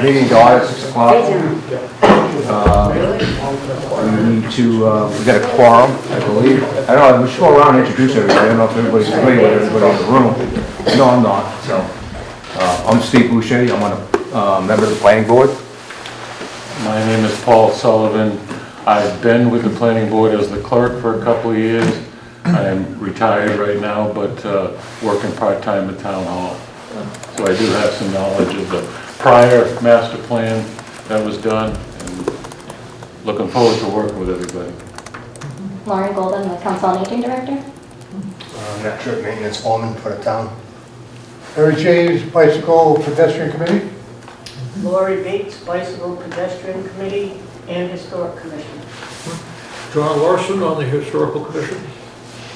meeting started at 6 o'clock. We need to, we got a quorum, I believe. I don't know, we should go around and introduce everybody. I don't know if everybody's familiar with everybody in the room. No, I'm not, so. I'm Steve Boucher, I'm a member of the planning board. My name is Paul Sullivan. I've been with the planning board as the clerk for a couple of years. I am retired right now, but working part-time at Town Hall. So I do have some knowledge of the prior master plan that was done, and looking forward to working with everybody. Lauren Golden, the Council on Aging Director. Network maintenance foreman for the town. Harry Chase, Bicycle Pedestrian Committee. Lori Bates, Bicycle Pedestrian Committee and Historic Commission. John Larson on the Historical Commission.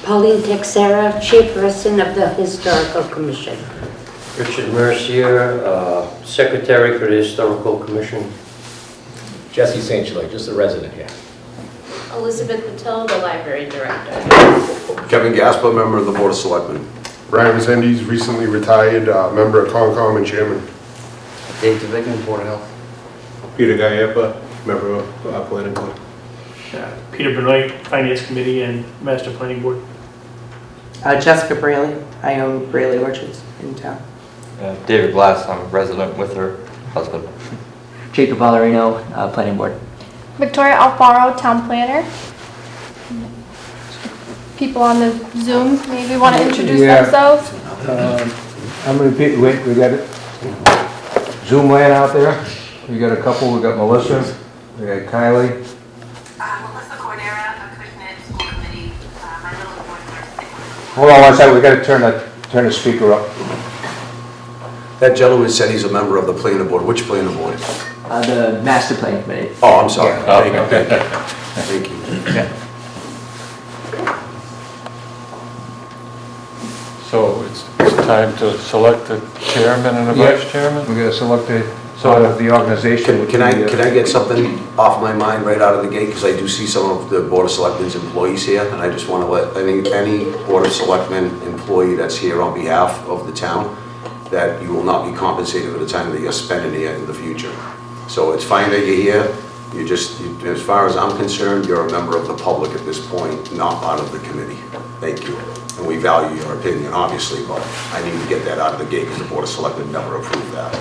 Pauline Texera, Chairperson of the Historical Commission. Richard Mercier, Secretary for the Historical Commission. Jesse St. Gelais, just a resident here. Elizabeth Patel, the Library Director. Kevin Gasper, member of the Board of Selectmen. Brian Resendes, recently retired, member of Concom and chairman. Dave DeVicken, Board of Health. Peter Guyappa, member of Planning Board. Peter Benoit, Finance Committee and Master Planning Board. Jessica Braley, I own Braley Orchards in town. David Glass, I'm a resident with her husband. Jacob Valerino, Planning Board. Victoria Alfaro, Town Planner. People on the Zoom maybe want to introduce themselves. How many people, wait, we got Zoom land out there? We got a couple, we got Melissa, we got Kylie. Melissa Cordera, Acushnet School Committee, my little board nurse. Hold on one second, we got to turn the speaker up. That gentleman said he's a member of the planning board. Which planning board? The Master Plan Committee. Oh, I'm sorry. Yeah. Thank you. Yeah. So it's time to select a chairman and a vice chairman? We got to select the organization. Can I get something off my mind right out of the gate? Because I do see some of the Board of Selectmen's employees here, and I just want to let any Board of Selectmen employee that's here on behalf of the town, that you will not be compensated for the time that you're spending here in the future. So it's fine that you're here. You're just, as far as I'm concerned, you're a member of the public at this point, not part of the committee. Thank you. And we value your opinion, obviously, but I need to get that out of the gate because the Board of Selectmen never approved that.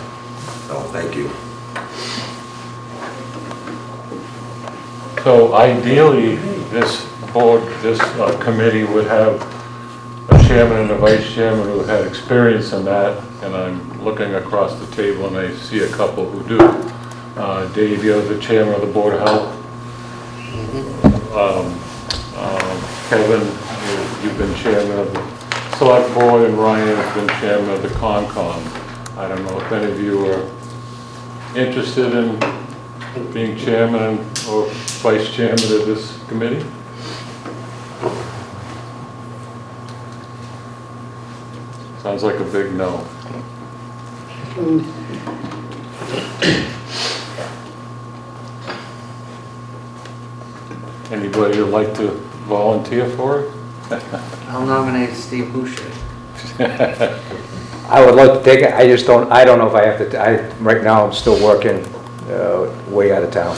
So, thank you. So ideally, this board, this committee would have a chairman and a vice chairman who had experience in that, and I'm looking across the table and I see a couple who do. Dave, you're the chairman of the Board of Health. Kevin, you've been chairman of the Select Board, and Ryan has been chairman of the Concom. I don't know if any of you are interested in being chairman or vice chairman of this committee. Sounds like a big no. Anybody would like to volunteer for it? I'll nominate Steve Boucher. I would like to take it, I don't know if I have to, right now I'm still working way out of town.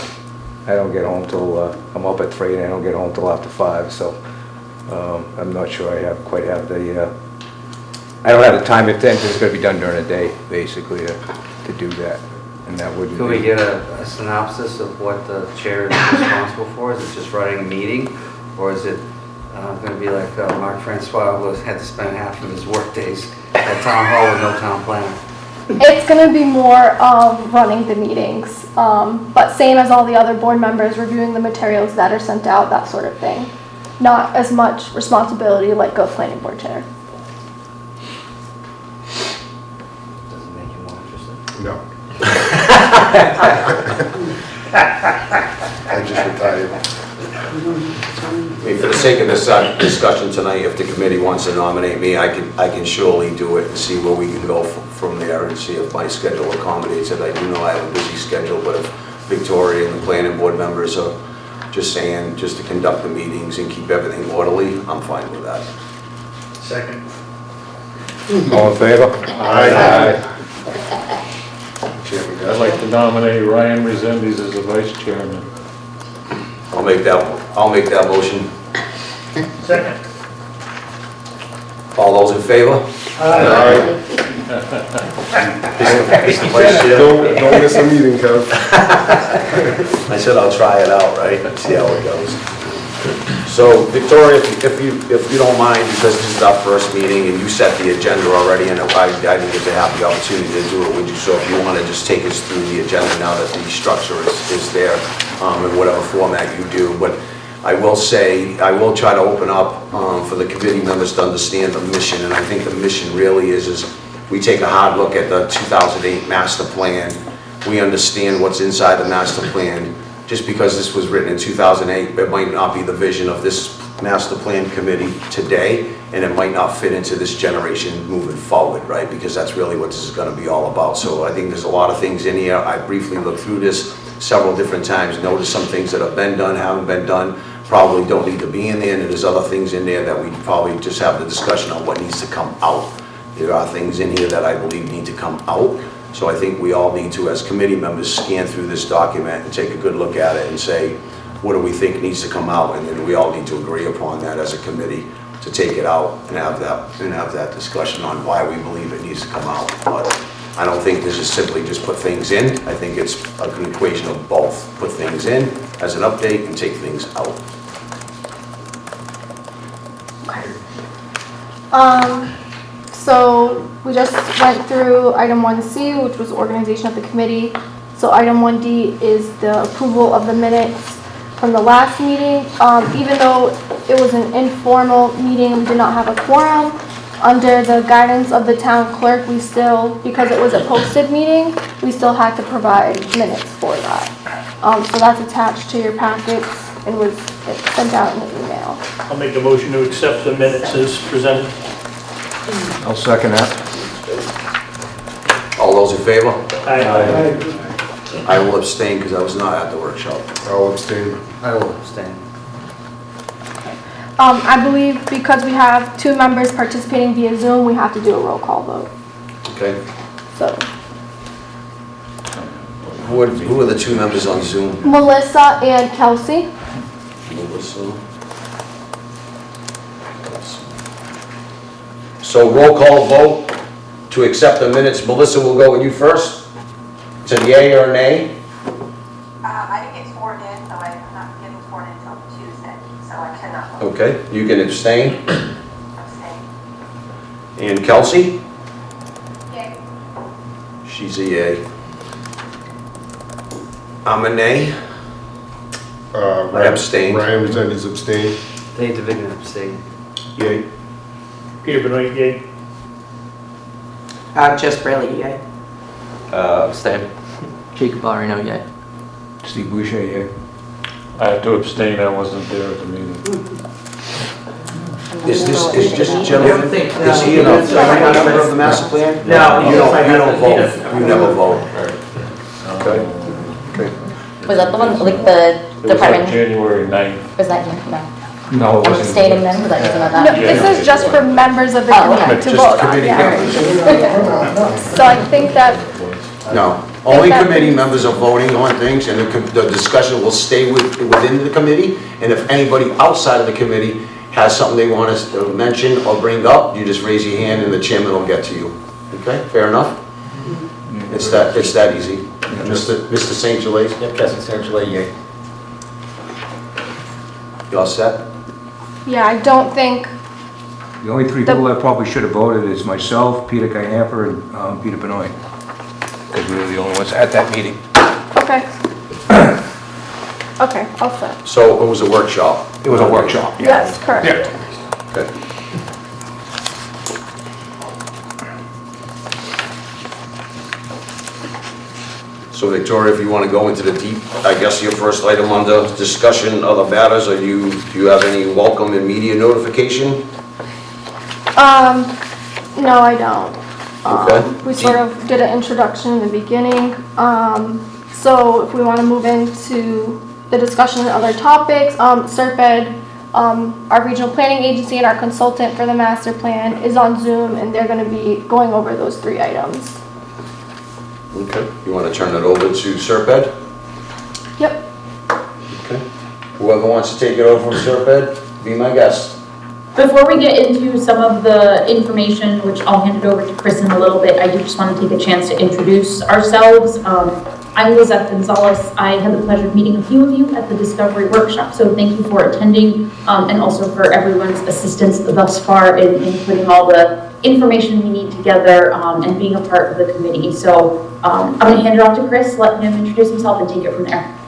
I don't get home till, I'm up at 3 and I don't get home till after 5, so I'm not sure I quite have the, I don't have the time, it's going to be done during the day, basically, to do that. And that wouldn't Could be. we get a synopsis of what the chair is responsible for? Is it just running a meeting? Or is it going to be like Mark Francois, who had to spend half of his work days at Town Hall with no town planner? It's going to be more running the meetings, but same as all the other board members, reviewing the materials that are sent out, that sort of thing. Not as much responsibility like a planning board chair. Does it make you more interested? No. I just retired. I mean, for the sake of this discussion tonight, if the committee wants to nominate me, I can surely do it and see where we can go from there and see if my schedule accommodates it. I do know I have a busy schedule, but if Victoria and the planning board members are just saying just to conduct the meetings and keep everything orderly, I'm fine with that. Second. All in favor? Aye. chairman, I'd like to nominate Ryan Resendes as the vice chairman. I'll make that motion. Second. All those in favor? Mr. Vice Chair. Don't miss a meeting, Kev. I said I'll try it out, right? See how it goes. So Victoria, if you don't mind, because this is our first meeting and you set the agenda already, and I didn't get to have the opportunity to do it with you, so if you want to just take us through the agenda now that the structure is there, in whatever format you do. But I will say, I will try to open up for the committee members to understand the mission, and I think the mission really is we take a hard look at the 2008 master plan. We understand what's inside the master plan. Just because this was written in 2008, it might not be the vision of this master plan committee today, and it might not fit into this generation moving forward, right? Because that's really what this is going to be all about. So I think there's a lot of things in here. I briefly looked through this several different times, noticed some things that have been done, haven't been done, probably don't need to be in there, and there's other things in there that we probably just have the discussion on what needs to come out. There are things in here that I believe need to come out. So I think we all need to, as committee members, scan through this document and take a good look at it and say, what do we think needs to come out? And then we all need to agree upon that as a committee to take it out and have that discussion on why we believe it needs to come out. But I don't think this is simply just put things in. I think it's an equation of both. Put things in as an update and take things out. Okay. So we just went through item 1C, which was organization of the committee. So item 1D is the approval of the minutes from the last meeting. Even though it was an informal meeting, we did not have a quorum. Under the guidance of the town clerk, we still, because it was a posted meeting, we still had to provide minutes for that. So that's attached to your packets and was sent out in the email. I'll make a motion to accept the minutes as presented. I'll second that. All those in favor? Aye. I will abstain because I was not at the workshop. I'll abstain. I will abstain. I believe because we have 2 members participating via Zoom, we have to do a roll call vote. Okay. So Who are the 2 members on Zoom? Melissa and Kelsey. Melissa. So roll call vote to accept the minutes. Melissa, will go with you first. It's a yay or a nay? I didn't get sworn in, so I'm not getting sworn in until Tuesday, so I cannot vote. Okay, you can abstain. Abstain. And Kelsey? Yay. She's a yay. I'm a nay. I abstain. Ryan Resendes abstain. Dave DeVignan abstain. Yay. Peter Benoit, yay. Jess Braley, yay. Abstain. Jacob Ballerino, yay. Steve Boucher, yeah. I have to abstain, I wasn't there at the meeting. Is this gentleman, is he a member of the master plan? No. You don't vote. You never vote. Okay. Was that the one, like the It was like department, January 9th. was that you? No. No, it I'm wasn't. abstaining then, because I wasn't at No, that. this is just for members of the Oh, committee to Just vote on. committee Yeah. members. So I think that, No, only committee members are voting on things, and the discussion will stay within the committee, and if anybody outside of the committee has something they want us to mention or bring up, you just raise your hand and the chairman will get to you. Okay, fair enough? It's that easy. Mr. St. Gelais, Yep, Jesse St. Gelais, yay. you all set? yeah, I don't think, The only 3 people that probably should have voted is myself, Peter Kayhamper, and Peter Benoit. Because we were the only ones at that meeting. okay. Okay, all set. So it was a workshop? It was a workshop, yeah. Yes, correct. Okay. So Victoria, if you want to go into the deep, I guess your first item under discussion, other matters, do you have any welcome and media notification? No, I don't. Okay. We sort of did an introduction in the beginning. So if we want to move into the discussion and other topics, SERPED, our regional planning agency and our consultant for the master plan is on Zoom, and they're going to be going over those 3 items. Okay, you want to turn it over to Serped? Yep. Okay. Whoever wants to take it over from Serped, be my guest. Before we get into some of the information, which I'll hand it over to Chris in a little bit, I do just want to take a chance to introduce ourselves. I'm Lizette Gonzalez. I had the pleasure of meeting a few of you at the Discovery Workshop, so thank you for attending and also for everyone's assistance thus far in putting all the information we need together and being a part of the committee. So I'm going to hand it off to Chris, let him introduce himself and take it from there.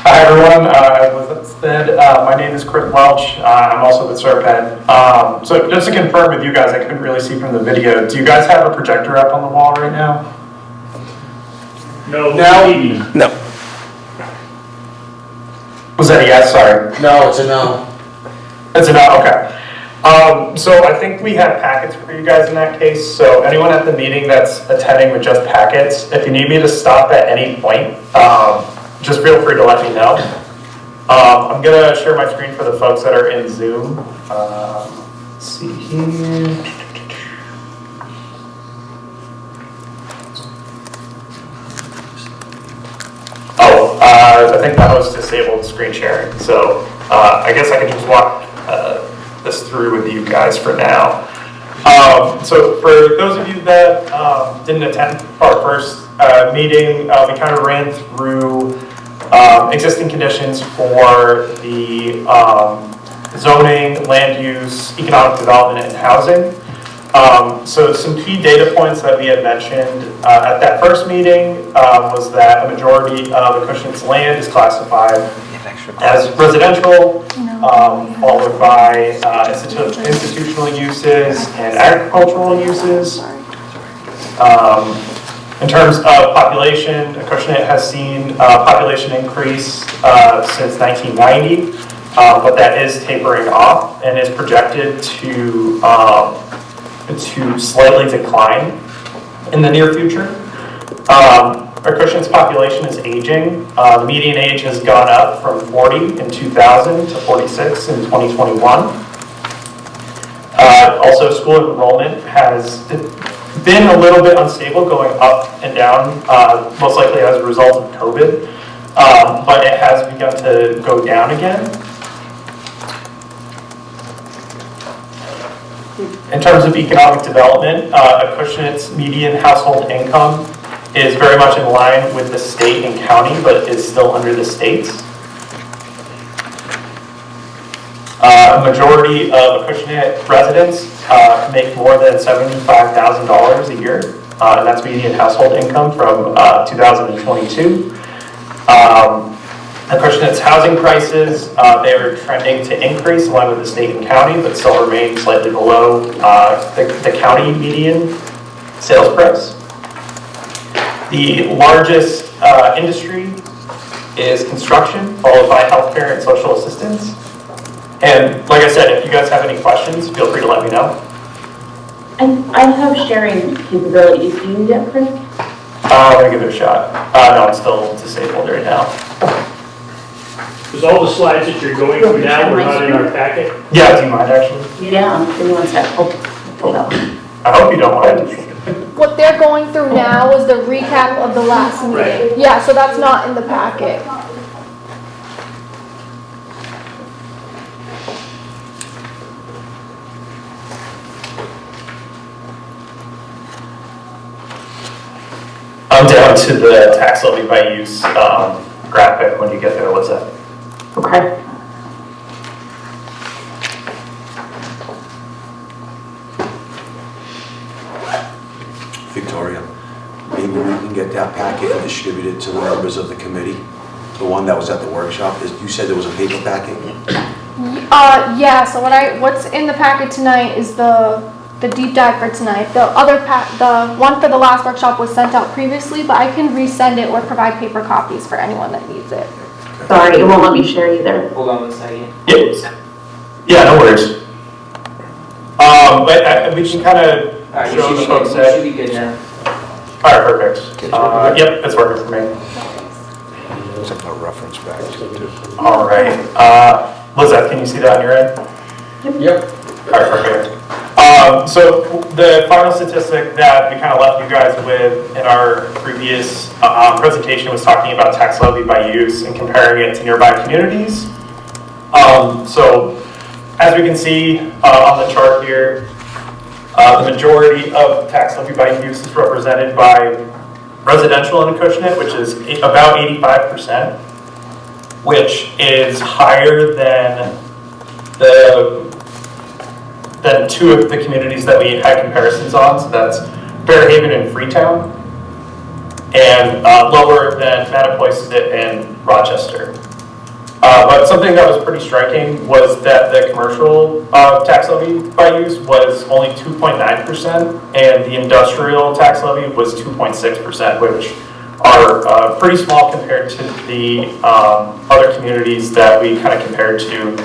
Hi everyone, as Lizette said, my name is Chris Welch. I'm also with Serped. So just to confirm with you guys, I couldn't really see from the video. Do you guys have a projector up on the wall right now? No. No. Was that a yes? Sorry. No, it's a no. It's a no, okay. So I think we have packets for you guys in that case. So anyone at the meeting that's attending with just packets, if you need me to stop at any point, just feel free to let me know. I'm gonna share my screen for the folks that are in Zoom. Let's see here. I think the host disabled screen sharing. So I guess I could just walk this through with you guys for now. So for those of you that didn't attend our first meeting, we kind of ran through existing conditions for the zoning, land use, economic development, and housing. So some key data points that we had mentioned at that first meeting was that a majority of Acushnet's land is classified as residential, followed by institutional uses and agricultural uses. In terms of population, Acushnet has seen population increase since 1990, but that is tapering off and is projected to slightly decline in the near future. Acushnet's population is aging. The median age has gone up from 40 in 2000 to 46 in 2021. Also, school enrollment has been a little bit unstable, going up and down, most likely as a result of COVID, but it has begun to go down again. In terms of economic development, Acushnet's median household income is very much in line with the state and county, but is still under the states. A majority of Acushnet residents make more than $75,000 a year, and that's median household income from 2022. Acushnet's housing prices, they are trending to increase along with the state and county, but still remain slightly below the county median sales price. The largest industry is construction, followed by healthcare and social assistance. And like I said, if you guys have any questions, feel free to let me know. I have sharing capabilities. Do you need that, Chris? I'm gonna give it a shot. No, I'm still disabled right now. Because all the slides that you're going through now were not in our packet. Yeah, do you mind actually? Yeah, give me one sec. Oh, pull that one. I hope you don't mind. What they're going through now is the recap of the last meeting. Right. Yeah, so that's not in the packet. I'm down to the tax levy by use graphic when you get there. What's that? Okay. Victoria, maybe we can get that packet and distribute it to the members of the committee. The one that was at the workshop, you said there was a paper packet? Yeah, so what's in the packet tonight is the deep dive for tonight. The one for the last workshop was sent out previously, but I can resend it or provide paper copies for anyone that needs it. Sorry, it won't let me share either. Hold on one second. Yeah, no worries. But we can kind of Alright, show the folks we that. should be good now. Alright, perfect. Yep, it's working for me. Looks like a reference back to it, too. Alright. Lizette, can you see that on your end? Yep. Alright, perfect. So the final statistic that we kind of left you guys with in our previous presentation was talking about tax levy by use and comparing it to nearby communities. So as we can see on the chart here, the majority of tax levy by use is represented by residential in Acushnet, which is about 85%, which is higher than two of the communities that we had comparisons on. So that's Fairhaven and Freetown, and lower than Mattapoisett and Rochester. But something that was pretty striking was that the commercial tax levy by use was only 2.9%, and the industrial tax levy was 2.6%, which are pretty small compared to the other communities that we kind of compared to.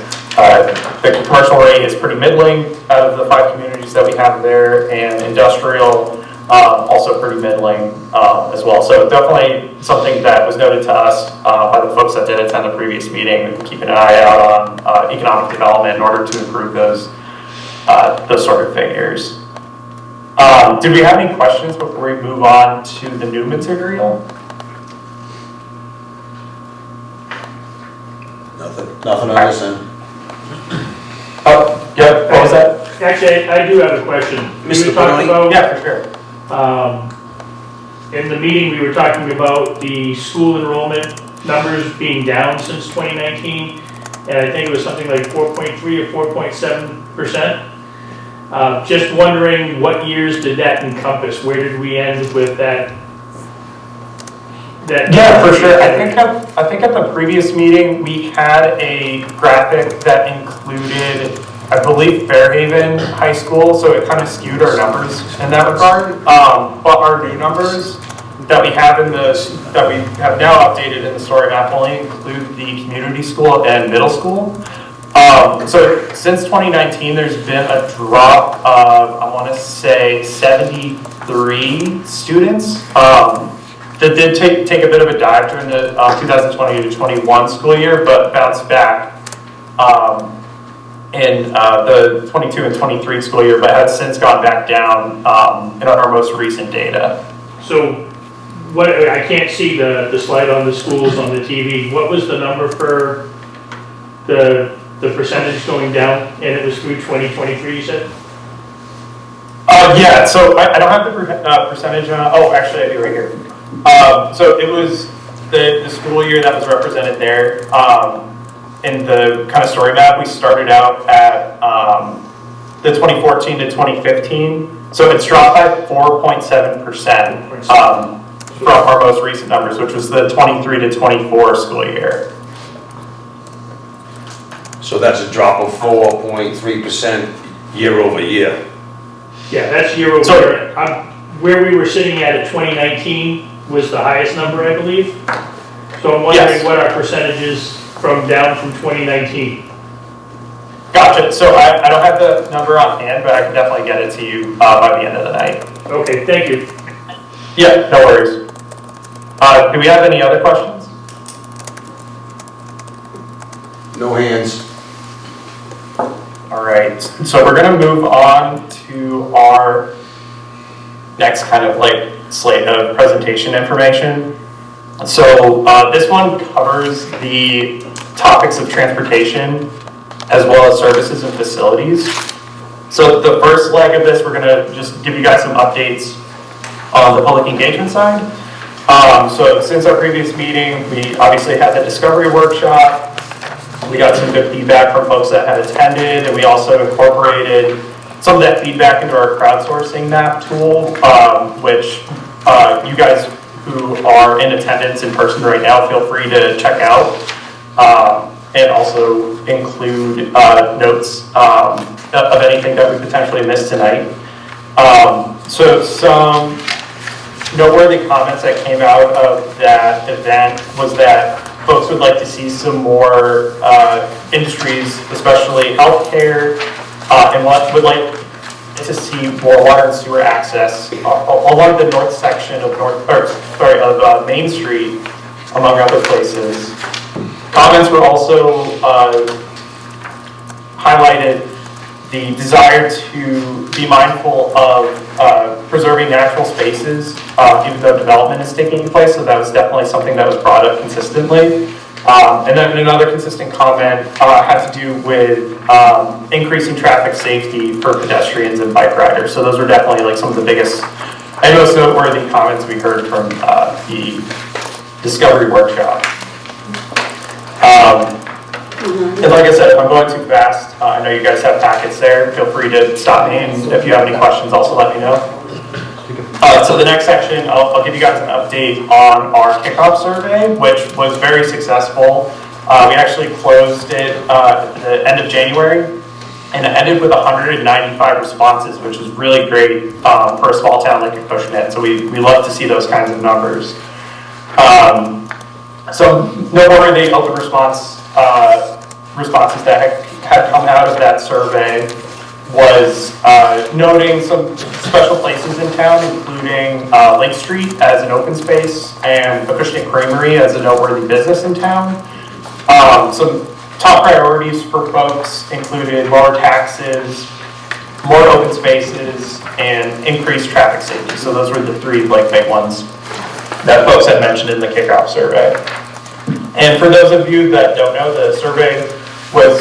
The commercial rate is pretty middling out of the 5 communities that we have there, and industrial also pretty middling as well. So definitely something that was noted to us by the folks that did attend the previous meeting, keeping an eye out on economic development in order to improve those sort of figures. Did we have any questions before we move on to the new material? Nothing on this end. Oh, yeah, what was that? Actually, I do have a question. Mr. We were talking about, Yeah, for sure. in the meeting, we were talking about the school enrollment numbers being down since 2019, and I think it was something like 4.3 or 4.7%. Just wondering, what years did that encompass? Where did we end with that? Yeah, for sure. I think at the previous meeting, we had a graphic that included, I believe, Fairhaven High School, so it kind of skewed our numbers in that regard. But our new numbers that we have that we have now updated in the story map only include the community school and middle school. So since 2019, there's been a drop of, I want to say, 73 students. That did take a bit of a dive during the 2020 to 21 school year, but bounced back in the 22 and 23 school year, but has since gone back down in our most recent data. So, what, I can't see the slide on the schools on the TV. What was the number for the percentage going down, and it was through 2023, you said? Yeah, so I don't have the percentage on, oh, actually I do right here. So it was the school year that was represented there. In the kind of story map, we started out at the 2014 to 2015. So it's dropped by 4.7% from our most recent numbers, which was the 23 to 24 school year. So that's a drop of 4.3% year over year. Yeah, that's year over year. Where we were sitting at 2019 was the highest number, I believe. So I'm wondering what our percentage is down from 2019. Gotcha. So I don't have the number on hand, but I can definitely get it to you by the end of the night. Okay, thank you. Yeah, no worries. Do we have any other questions? No hands. All right. So we're going to move on to our next kind of like slate of presentation information. So this one covers the topics of transportation as well as services and facilities. So the first leg of this, we're going to just give you guys some updates on the public engagement side. So since our previous meeting, we obviously had the discovery workshop. We got some good feedback from folks that had attended, and we also incorporated some of that feedback into our crowdsourcing map tool, which you guys who are in attendance in person right now, feel free to check out, and also include notes of anything that we potentially missed tonight. So some noteworthy comments that came out of that event was that folks would like to see some more industries, especially healthcare, and would like to see more water and sewer access along the north section of Main Street, among other places. Comments were also highlighted the desire to be mindful of preserving natural spaces, even though development is taking place. So that was definitely something that was brought up consistently. And then another consistent comment had to do with increasing traffic safety for pedestrians and bike riders. So those were definitely like some of the biggest and most noteworthy comments we heard from the Discovery Workshop. And like I said, if I'm going too fast, I know you guys have packets there. Feel free to stop me, and if you have any questions, also let me know. So the next section, I'll give you guys an update on our kickoff survey, which was very successful. We actually closed it at the end of January, and it ended with 195 responses, which is really great for a small town like Acushnet. So we love to see those kinds of numbers. So noteworthy open responses that had come out of that survey was noting some special places in town, including Lake Street as an open space and Acushnet Creamery as a noteworthy business in town. Some top priorities for folks included lower taxes, more open spaces, and increased traffic safety. So those were the three big ones that folks had mentioned in the kickoff survey. And for those of you that don't know, the survey was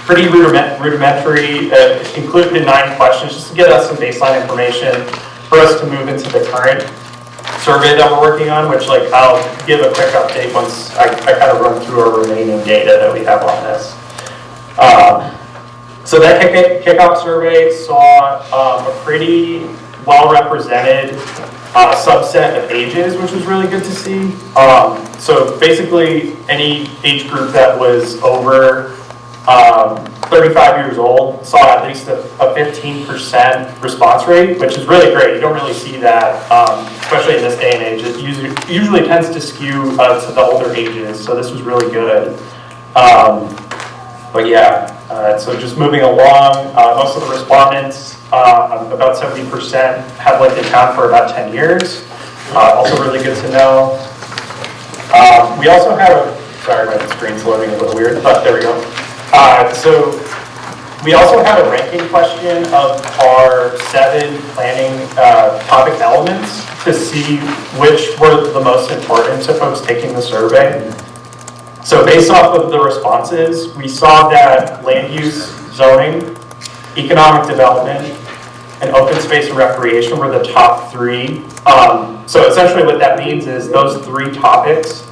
pretty rudimentary. It included 9 questions just to get us some baseline information for us to move into the current survey that we're working on, which I'll give a quick update once I kind of run through our remaining data that we have on this. So that kickoff survey saw a pretty well-represented subset of ages, which was really good to see. So basically, any age group that was over 35 years old saw at least a 15% response rate, which is really great. You don't really see that, especially in this day and age. It usually tends to skew to the older ages, so this was really good. But yeah, so just moving along, most of the respondents, about 70%, have lived in town for about 10 years. Also really good to know. We also have, sorry, my screen's loading a little weird, but there we go. So we also had a ranking question of our 7 planning topic elements to see which were the most important to folks taking the survey. So based off of the responses, we saw that land use, zoning, economic development, and open space and recreation were the top 3. So essentially what that means is those 3 topics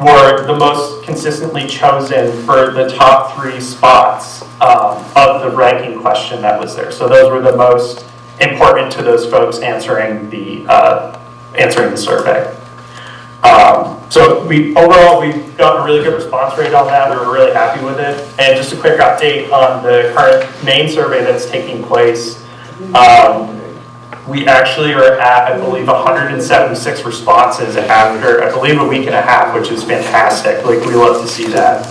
were the most consistently chosen for the top 3 spots of the ranking question that was there. So those were the most important to those folks answering the survey. So overall, we've gotten a really good response rate on that. We were really happy with it. And just a quick update on the current main survey that's taking place. We actually are at, I believe, 176 responses after, I believe, a week and a half, which is fantastic. We love to see that.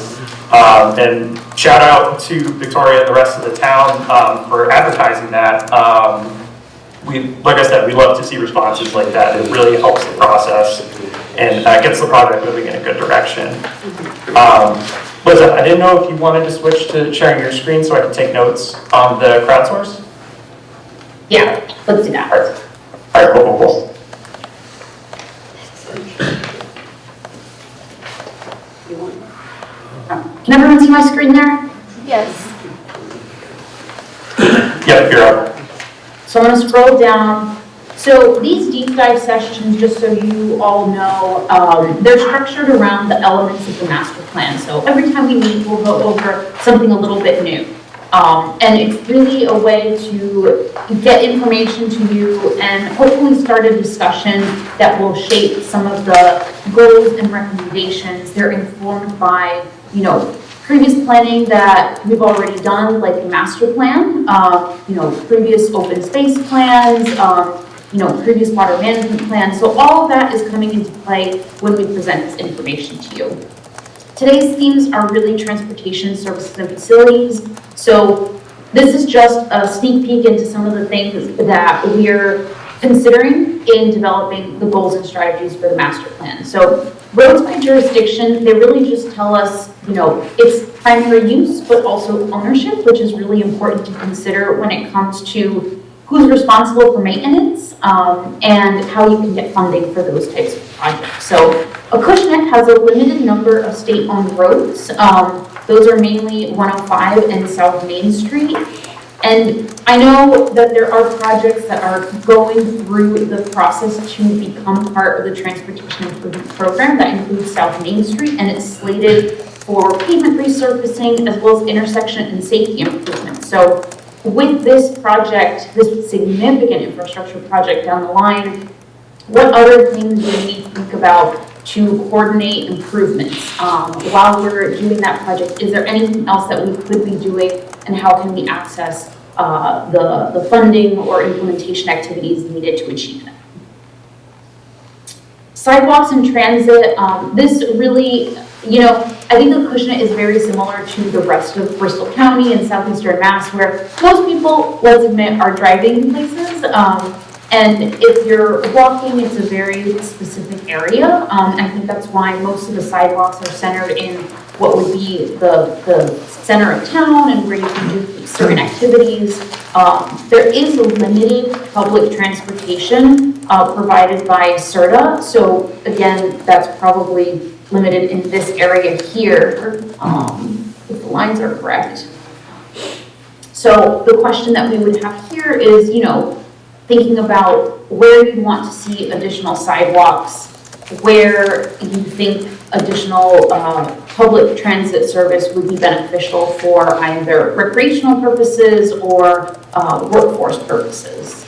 And shout out to Victoria and the rest of the town for advertising that. Like I said, we love to see responses like that. It really helps the process and gets the project moving in a good direction. Liza, I didn't know if you wanted to switch to sharing your screen so I could take notes on the crowdsource. Yeah, let's do that. All right, cool. Can everyone see my screen there? Yes. Yep, you're up. So I'm going to scroll down. So these deep dive sessions, just so you all know, they're structured around the elements of the master plan. So every time we meet, we'll go over something a little bit new. And it's really a way to get information to you and hopefully start a discussion that will shape some of the goals and recommendations. They're informed by, previous planning that we've already done, like the master plan, previous open space plans, previous water management plans. So all of that is coming into play when we present this information to you. Today's themes are really transportation, services, and facilities. So this is just a sneak peek into some of the things that we're considering in developing the goals and strategies for the master plan. So roads by jurisdiction, they really just tell us, it's primary use, but also ownership, which is really important to consider when it comes to who's responsible for maintenance, and how you can get funding for those types of projects. So Acushnet has a limited number of state-owned roads. Those are mainly 105 and South Main Street. And I know that there are projects that are going through the process to become part of the Transportation Improvement Program that includes South Main Street, and it's slated for pavement resurfacing as well as intersection and safety improvements. So with this project, this significant infrastructure project down the line, what other things do we need to think about to coordinate improvements while we're doing that project? Is there anything else that we could be doing, and how can we access the funding or implementation activities needed to achieve that? Sidewalks and transit, this really, I think Acushnet is very similar to the rest of Bristol County and Southeastern Mass, where most people, let's admit, are driving places. And if you're walking, it's a very specific area. I think that's why most of the sidewalks are centered in what would be the center of town and where you can do certain activities. There is a limited public transportation provided by CERTA. So again, that's probably limited in this area here, if the lines are correct. So the question that we would have here is, thinking about where you want to see additional sidewalks, where you think additional public transit service would be beneficial for either recreational purposes or workforce purposes.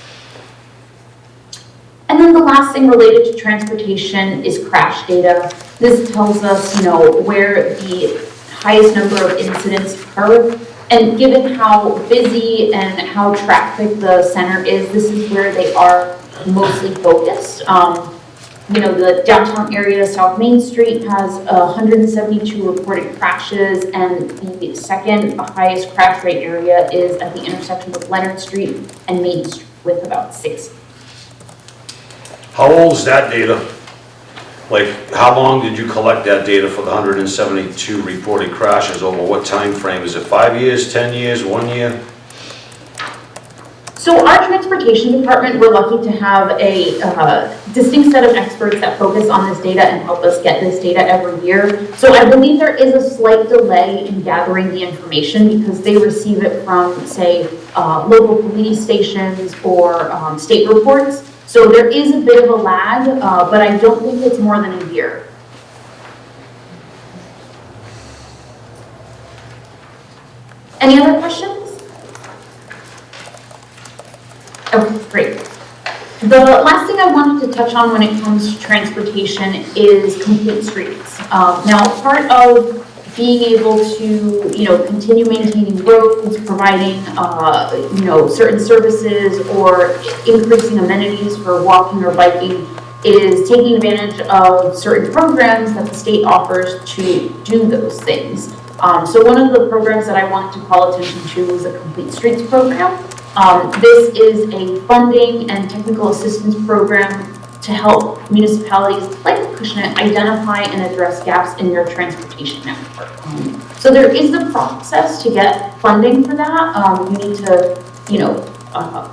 And then the last thing related to transportation is crash data. This tells us, where the highest number of incidents occur. And given how busy and how traffic the center is, this is where they are mostly focused. The downtown area, South Main Street, has 172 reported crashes, and the second highest crash rate area is at the intersection with Leonard Street and Main Street, with about 6. How old is that data? Like, how long did you collect that data for the 172 reported crashes? Over what time frame? Is it 5 years, 10 years, 1 year? So our transportation department, we're lucky to have a distinct set of experts that focus on this data and help us get this data every year. So I believe there is a slight delay in gathering the information because they receive it from, say, local police stations or state reports. So there is a bit of a lag, but I don't think it's more than a year. Any other questions? Okay, great. The last thing I wanted to touch on when it comes to transportation is complete streets. Now, part of being able to, continue maintaining roads, providing, certain services or increasing amenities for walking or biking is taking advantage of certain programs that the state offers to do those things. So one of the programs that I want to call attention to is the Complete Streets program. This is a funding and technical assistance program to help municipalities like Acushnet identify and address gaps in their transportation network. So there is a process to get funding for that. You need to,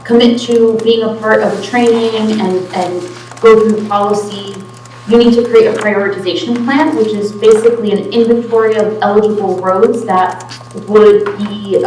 commit to being a part of a training and go through policy. You need to create a prioritization plan, which is basically an inventory of eligible roads that would be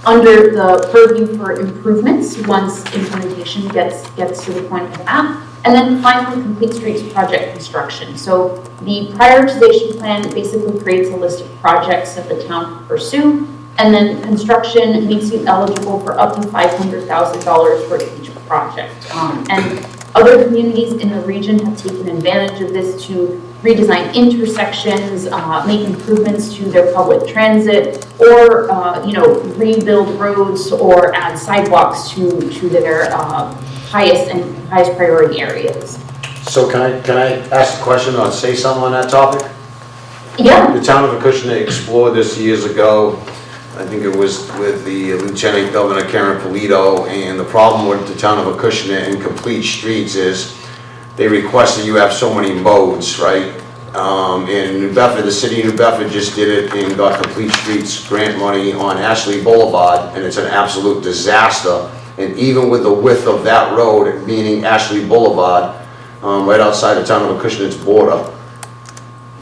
under the purview for improvements once implementation gets to the point of that. And then finally, Complete Streets project construction. So the prioritization plan basically creates a list of projects that the town can pursue, and then construction makes you eligible for up to $500,000 for each project. And other communities in the region have taken advantage of this to redesign intersections, make improvements to their public transit, or rebuild roads or add sidewalks to their highest priority areas. So can I ask a question or say something on that topic? Yeah. The town of Acushnet explored this years ago. I think it was with the Lieutenant Governor Karen Polito, and the problem with the town of Acushnet and Complete Streets is they request that you have so many modes, right? In New Bedford, the city of New Bedford just did it and got Complete Streets grant money on Ashley Boulevard, and it's an absolute disaster. And even with the width of that road, meaning Ashley Boulevard, right outside the town of Acushnet's border,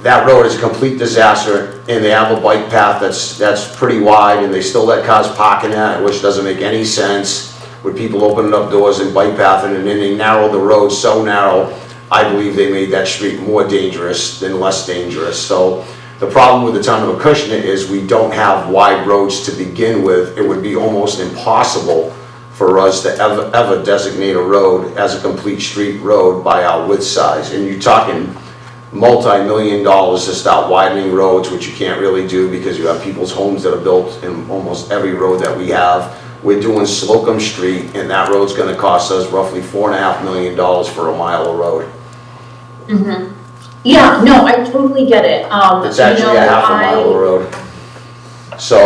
that road is a complete disaster, and they have a bike path that's pretty wide, and they still let cars park in that, which doesn't make any sense, with people opening up doors and bike pathing, and then they narrowed the road so narrow, I believe they made that street more dangerous than less dangerous. So the problem with the town of Acushnet is we don't have wide roads to begin with. It would be almost impossible for us to ever designate a road as a complete street road by our width size. And you're talking multi-million dollars to start widening roads, which you can't really do because you have people's homes that are built in almost every road that we have. We're doing Slocum Street, and that road's gonna cost us roughly $4.5 million for a mile of road. Mm-hmm. Yeah, no, I totally get it. It's actually a half a mile of road. So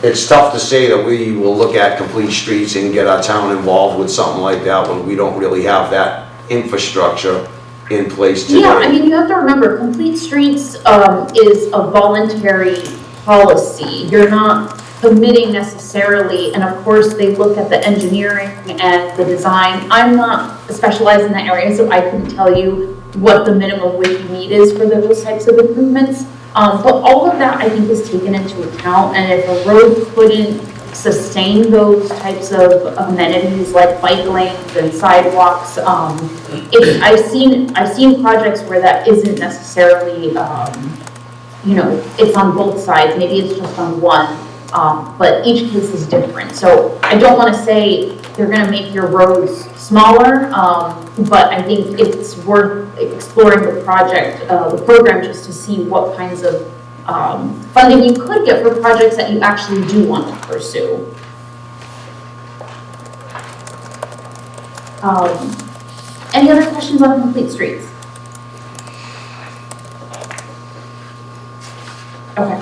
it's tough to say that we will look at complete streets and get our town involved with something like that when we don't really have that infrastructure in place today. Yeah, I mean, you have to remember, Complete Streets is a voluntary policy. You're not committing necessarily, and of course they look at the engineering and the design. I'm not specialized in that area, so I couldn't tell you what the minimum width you need is for those types of improvements. But all of that I think is taken into account, and if a road couldn't sustain those types of amenities like bike lanes and sidewalks, I've seen projects where that isn't necessarily, you know, it's on both sides, maybe it's just on one, but each case is different. So I don't want to say they're going to make your roads smaller, but I think it's worth exploring the project, the program, just to see what kinds of funding you could get for projects that you actually do want to pursue. Any other questions on Complete Streets? Okay.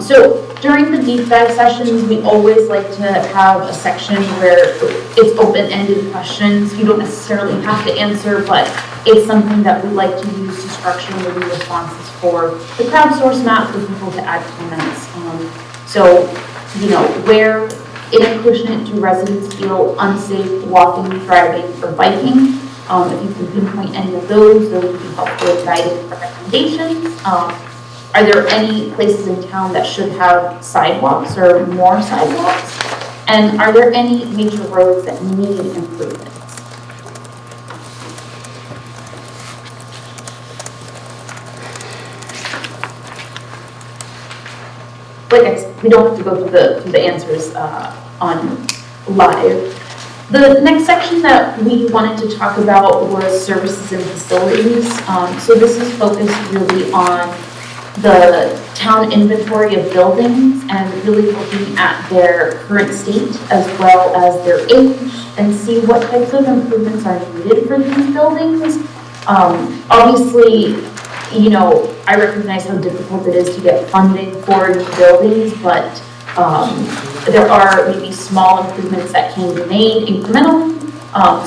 So during the deep dive sessions, we always like to have a section where it's open-ended questions. You don't necessarily have to answer, but it's something that we like to use to structure maybe responses for the crowdsource map for people to add comments. So, you know, where in Acushnet do residents feel unsafe walking, driving, or biking? If you can pinpoint any of those would be helpful in guiding recommendations. Are there any places in town that should have sidewalks or more sidewalks? And are there any major roads that need improvements? Like I said, we don't have to go through the answers on live. The next section that we wanted to talk about was services and facilities. So this is focused really on the town inventory of buildings and really looking at their current state as well as their age and see what types of improvements are needed for these buildings. Obviously, you know, I recognize how difficult it is to get funding for new buildings, but there are maybe small improvements that can be made incrementally.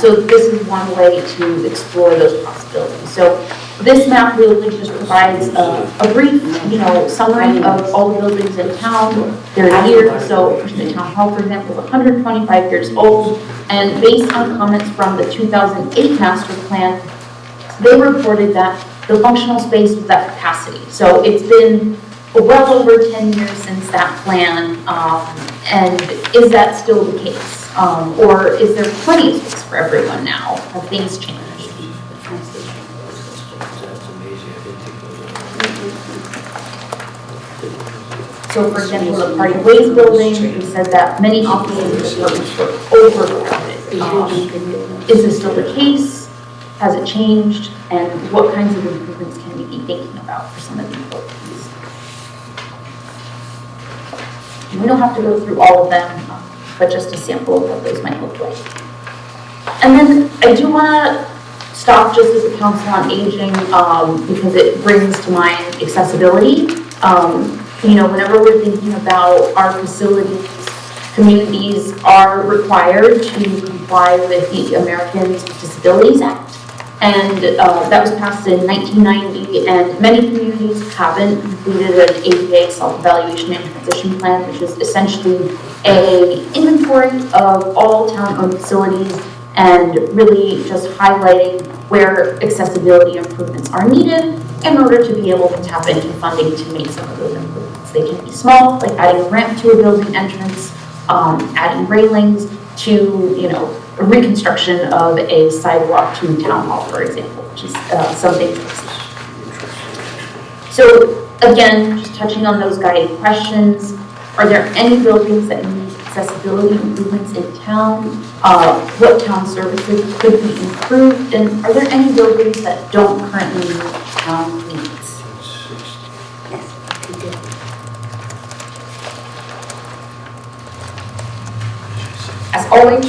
So this is one way to explore those possibilities. So this map really just provides a brief, you know, summary of all the buildings in town, their years. So the town hall, for example, is 125 years old, and based on comments from the 2008 master plan, they reported that the functional space was at capacity. So it's been well over 10 years since that plan, and is that still the case? Or is there plenty of space for everyone now? Have things changed? So for example, the Party Ways building, we said that many offices and departments were overcrowded. Is this still the case? Has it changed? And what kinds of improvements can we be thinking about for some of these buildings? We don't have to go through all of them, but just a sample of what those might look like. And then I do want to stop just at the Council on Aging because it brings to mind accessibility. whenever we're thinking about our facilities, communities are required to comply with the Americans with Disabilities Act. And that was passed in 1990, and many communities haven't completed an ADA self-evaluation and transition plan, which is essentially an inventory of all town-owned facilities and really just highlighting where accessibility improvements are needed in order to be able to tap into funding to make some of those improvements. They can be small, like adding a ramp to a building entrance, adding railings to, reconstruction of a sidewalk to town hall, for example, which is something. So again, just touching on those guiding questions, are there any buildings that need accessibility improvements in town? What town services could be improved? And are there any buildings that don't currently meet town needs? As always,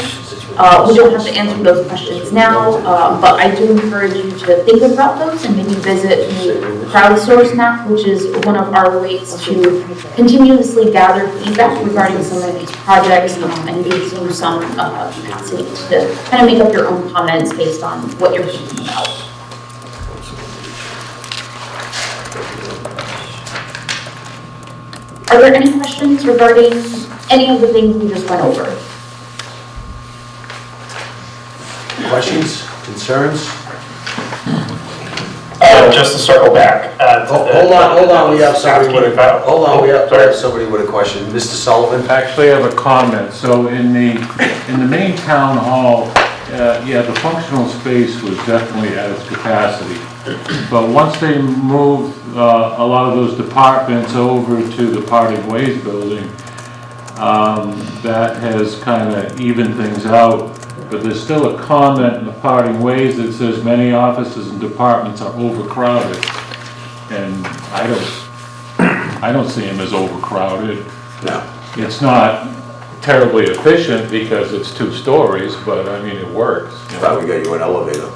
we don't have to answer those questions now, but I do encourage you to think about those and maybe visit the crowdsource map, which is one of our ways to continuously gather feedback regarding some of these projects and give you some capacity to kind of make up your own comments based on what you're thinking about. Are there any questions regarding any of the things we just went over? Questions, concerns? Just to circle back. Hold on, we have somebody with a question. Mr. Sullivan? Actually, I have a comment. So in the main town hall, the functional space was definitely at its capacity. But once they moved a lot of those departments over to the Parting Ways building, that has kind of evened things out. But there's still a comment in the Parting Ways that says many offices and departments are overcrowded. And I don't see them as overcrowded. No. It's not terribly efficient because it's 2 stories, but I mean, it works. Probably got you an elevator.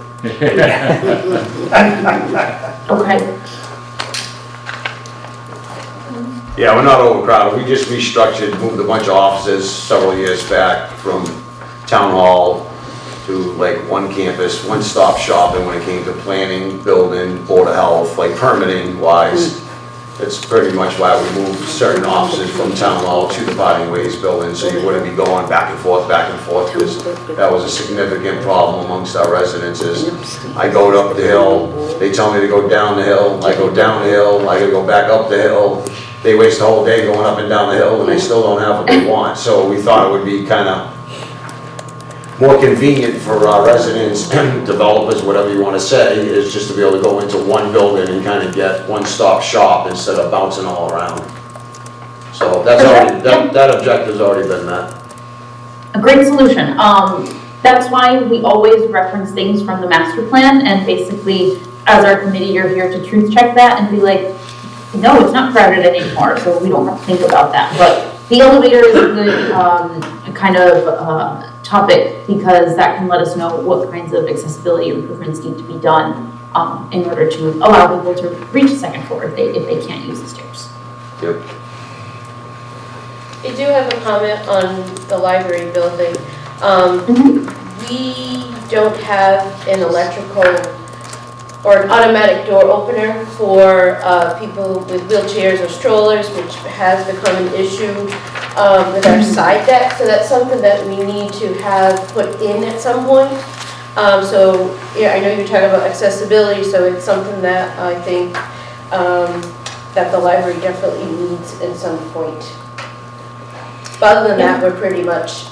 Okay. Yeah, we're not overcrowded. We just restructured, moved a bunch of offices several years back from town hall to like one campus, one-stop shopping when it came to planning, building, board of health, like permitting wise. That's pretty much why we moved certain offices from town hall to the Parting Ways building, so you wouldn't be going back and forth, because that was a significant problem amongst our residences. I go up the hill, they tell me to go down the hill, I go down the hill, I gotta go back up the hill. They waste the whole day going up and down the hill and they still don't have what they want. So we thought it would be kind of more convenient for our residents, developers, whatever you want to say, is just to be able to go into one building and kind of get one-stop shop instead of bouncing all around. So that's already, that objective's already been met. A great solution. That's why we always reference things from the master plan, and basically, as our committee, you're here to truth check that and be like, no, it's not crowded anymore, so we don't have to think about that. But the elevator is a good kind of topic, because that can let us know what kinds of accessibility improvements need to be done in order to allow people to reach the second floor if they can't use the stairs. Yep. I do have a comment on the library building. We don't have an electrical or an automatic door opener for people with wheelchairs or strollers, which has become an issue with our side deck. So that's something that we need to have put in at some point. So yeah, I know you're talking about accessibility, so it's something that I think that the library definitely needs at some point. But other than that, we're pretty much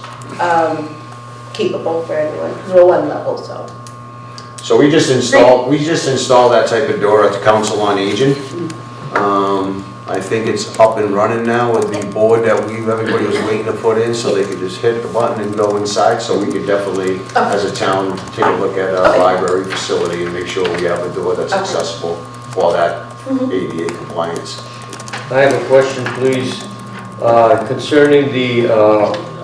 capable for everyone, because we're one level, so. So we just installed that type of door at the Council on Aging. I think it's up and running now with the board that everybody was waiting to put in, so they could just hit the button and go inside. So we could definitely, as a town, take a look at our library facility and make sure we have a door that's accessible for that ADA compliance. I have a question, please, concerning the,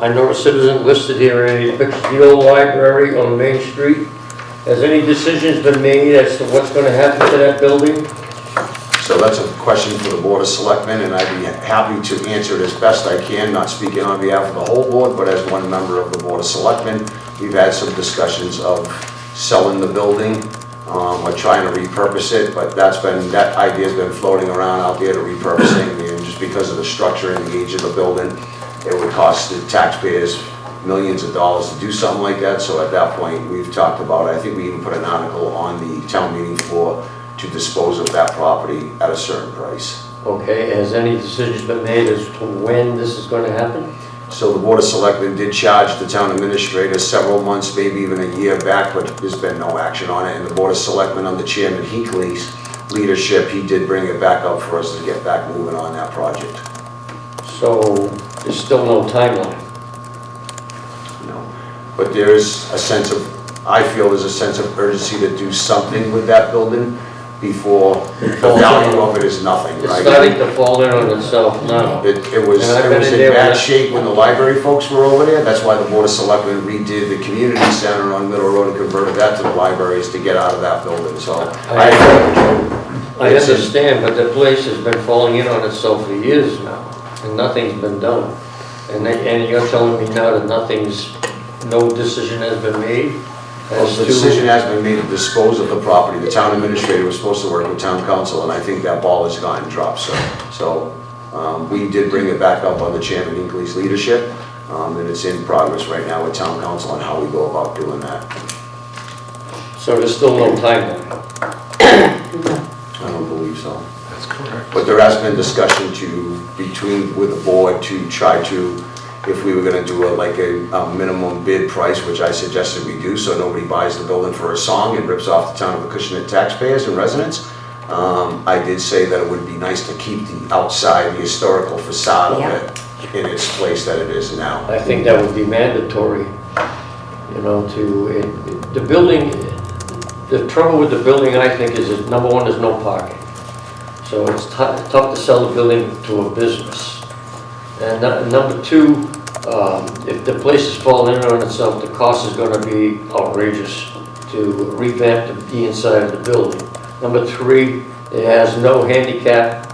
I noticed it isn't listed here in any pictures, the old library on Main Street. Has any decisions been made as to what's going to happen to that building? So that's a question for the Board of Selectmen, and I'd be happy to answer it as best I can, not speaking on behalf of the whole board, but as one member of the Board of Selectmen. We've had some discussions of selling the building, or trying to repurpose it, but that idea's been floating around out there to repurposing, and just because of the structure and the age of the building, it would cost the taxpayers millions of dollars to do something like that. So at that point, we've talked about it. I think we even put an article on the town meeting floor to dispose of that property at a certain price. Okay, has any decisions been made as to when this is going to happen? So the Board of Selectmen did charge the town administrator several months, maybe even a year back, but there's been no action on it. And the Board of Selectmen, under Chairman Hinckley's leadership, he did bring it back up for us to get back moving on that project. So there's still no timeline? No. But there is a sense of, I feel there's a sense of urgency to do something with that building before the value of it is nothing, It's right? starting to fall in on itself now. It was And I've been in in there bad with- shape when the library folks were over there. That's why the Board of Selectmen redid the community center on Middle Road and converted that to the libraries to get out of that building, so. I understand, but the place has been falling in on itself for years now, and nothing's been done. And you're telling me now that no decision has been made? Well, as the to- decision has been made to dispose of the property. The town administrator was supposed to work with town council, and I think that ball has gotten dropped, sir. So, we did bring it back up under Chairman Hinckley's leadership, and it's in progress right now with town council on how we go about doing that. So there's still no timeline? I don't believe so. That's correct. But there has been discussion with the board to try to, if we were gonna do a minimum bid price, which I suggested we do, so nobody buys the building for a song and rips off the town of Acushnet taxpayers and residents. I did say that it would be nice to keep the outside, the historical facade of it in its place that it is now. I think that would be mandatory, the building, the trouble with the building, I think, is that number one, there's no parking. So it's tough to sell the building to a business. And number two, if the place is falling in on itself, the cost is going to be outrageous to revamp the inside of the building. Number three, it has no handicap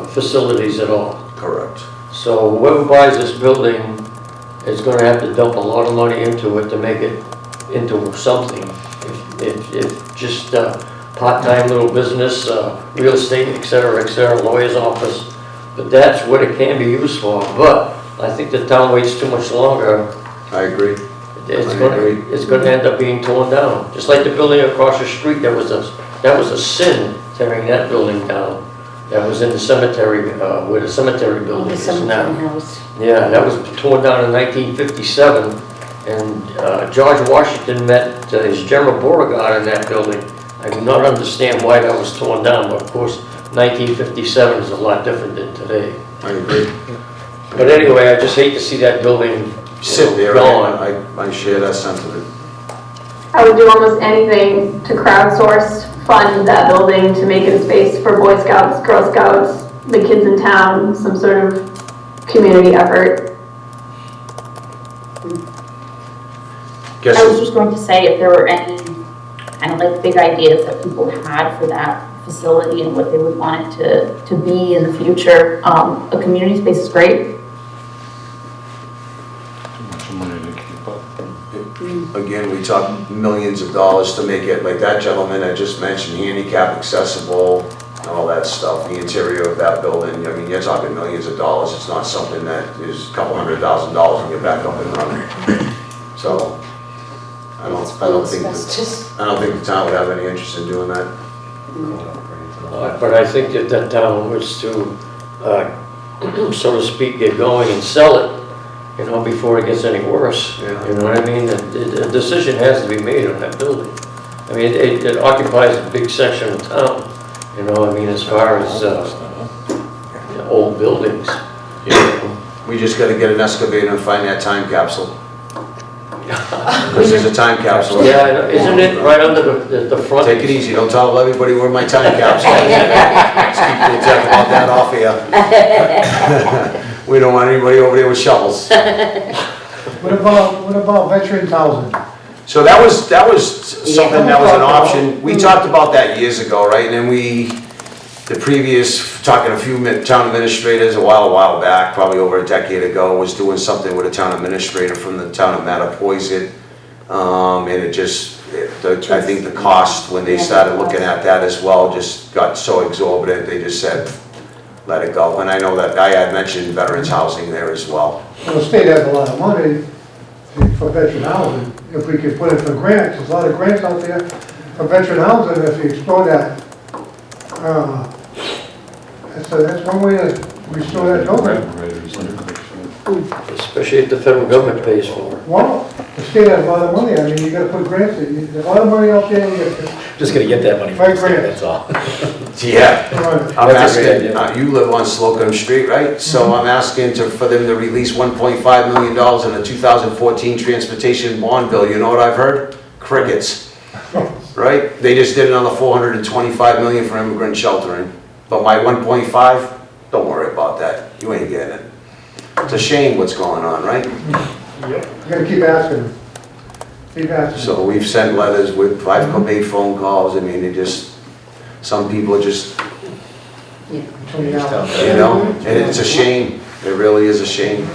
facilities at all. Correct. So whoever buys this building is going to have to dump a lot of money into it to make it into something. If just part-time little business, real estate, et cetera, lawyer's office, but that's what it can be used for. But I think the town waits too much longer. I agree. It's going to end up being torn down. Just like the building across the street, that was a sin, tearing that building down. That was in the cemetery, where the cemetery building is now. Yeah, that was torn down in 1957, and George Washington met his General Beauregard in that building. I do not understand why that was torn down, but of course, 1957 is a lot different than today. I agree. But anyway, I just hate to see that building Sit there, gone. I share that sentiment. I would do almost anything to crowdsource fund that building to make it a space for Boy Scouts, Girl Scouts, the kids in town, some sort of community effort. I was just going to say if there were any kind of like big ideas that people had for that facility and what they would want it to be in the future, a community space is great. Too much money to keep up. Again, we talk millions of dollars to make it, like that gentleman I just mentioned, handicap accessible, and all that stuff, the interior of that building. I mean, you're talking millions of dollars. It's not something that is a couple $100,000 when you're back up and running. So, I don't think the town would have any interest in doing that. But I think if that town was to, so to speak, get going and sell it, before it gets any worse. Yeah. You know what I mean? A decision has to be made on that building. I mean, it occupies a big section of town, as far as old buildings. We just gotta get an excavator and find that time capsule. This is a time capsule. Yeah, I know. Isn't it right under the front? Take it easy, don't tell everybody where my time capsule is. Let's keep the talk about that off here. We don't want anybody over there with shovels. What about veterans housing? So that was something that was an option. We talked about that years ago, right? And then the previous, talking a few town administrators a while back, probably over a decade ago, was doing something with a town administrator from the town of Mattapoisett. And it just, I think the cost, when they started looking at that as well, just got so exorbitant, they just said, let it go. And I know that I had mentioned veterans housing there as well. Well, the state has a lot of money for veteran housing. If we could put it for grants, there's a lot of grants out there for veteran housing. If you explore that, that's one way to restore that building. Especially if the federal government pays for it. Well, the state has a lot of money. I mean, you gotta put grants in. There's a lot of money out there. Just gonna get that money from the state, that's all. Yeah, I'm That's a asking, great idea. you live on Slocum Street, right? So I'm asking for them to release $1.5 million in the 2014 transportation bond bill. You know what I've heard? Crickets, right? They just did another $425 million for immigrant sheltering. But my 1.5, don't worry about that. You ain't getting it. It's a shame what's going on, right? You gotta keep asking them. Keep asking. So we've sent letters with 5 phone calls. I mean, some people just, you know, and it's a shame. It really is a shame.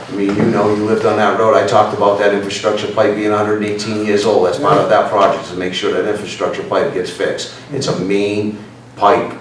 I mean, you know, you lived on that road. I talked about that infrastructure pipe being 118 years old. That's part of that project, to make sure that infrastructure pipe gets fixed. It's a main pipe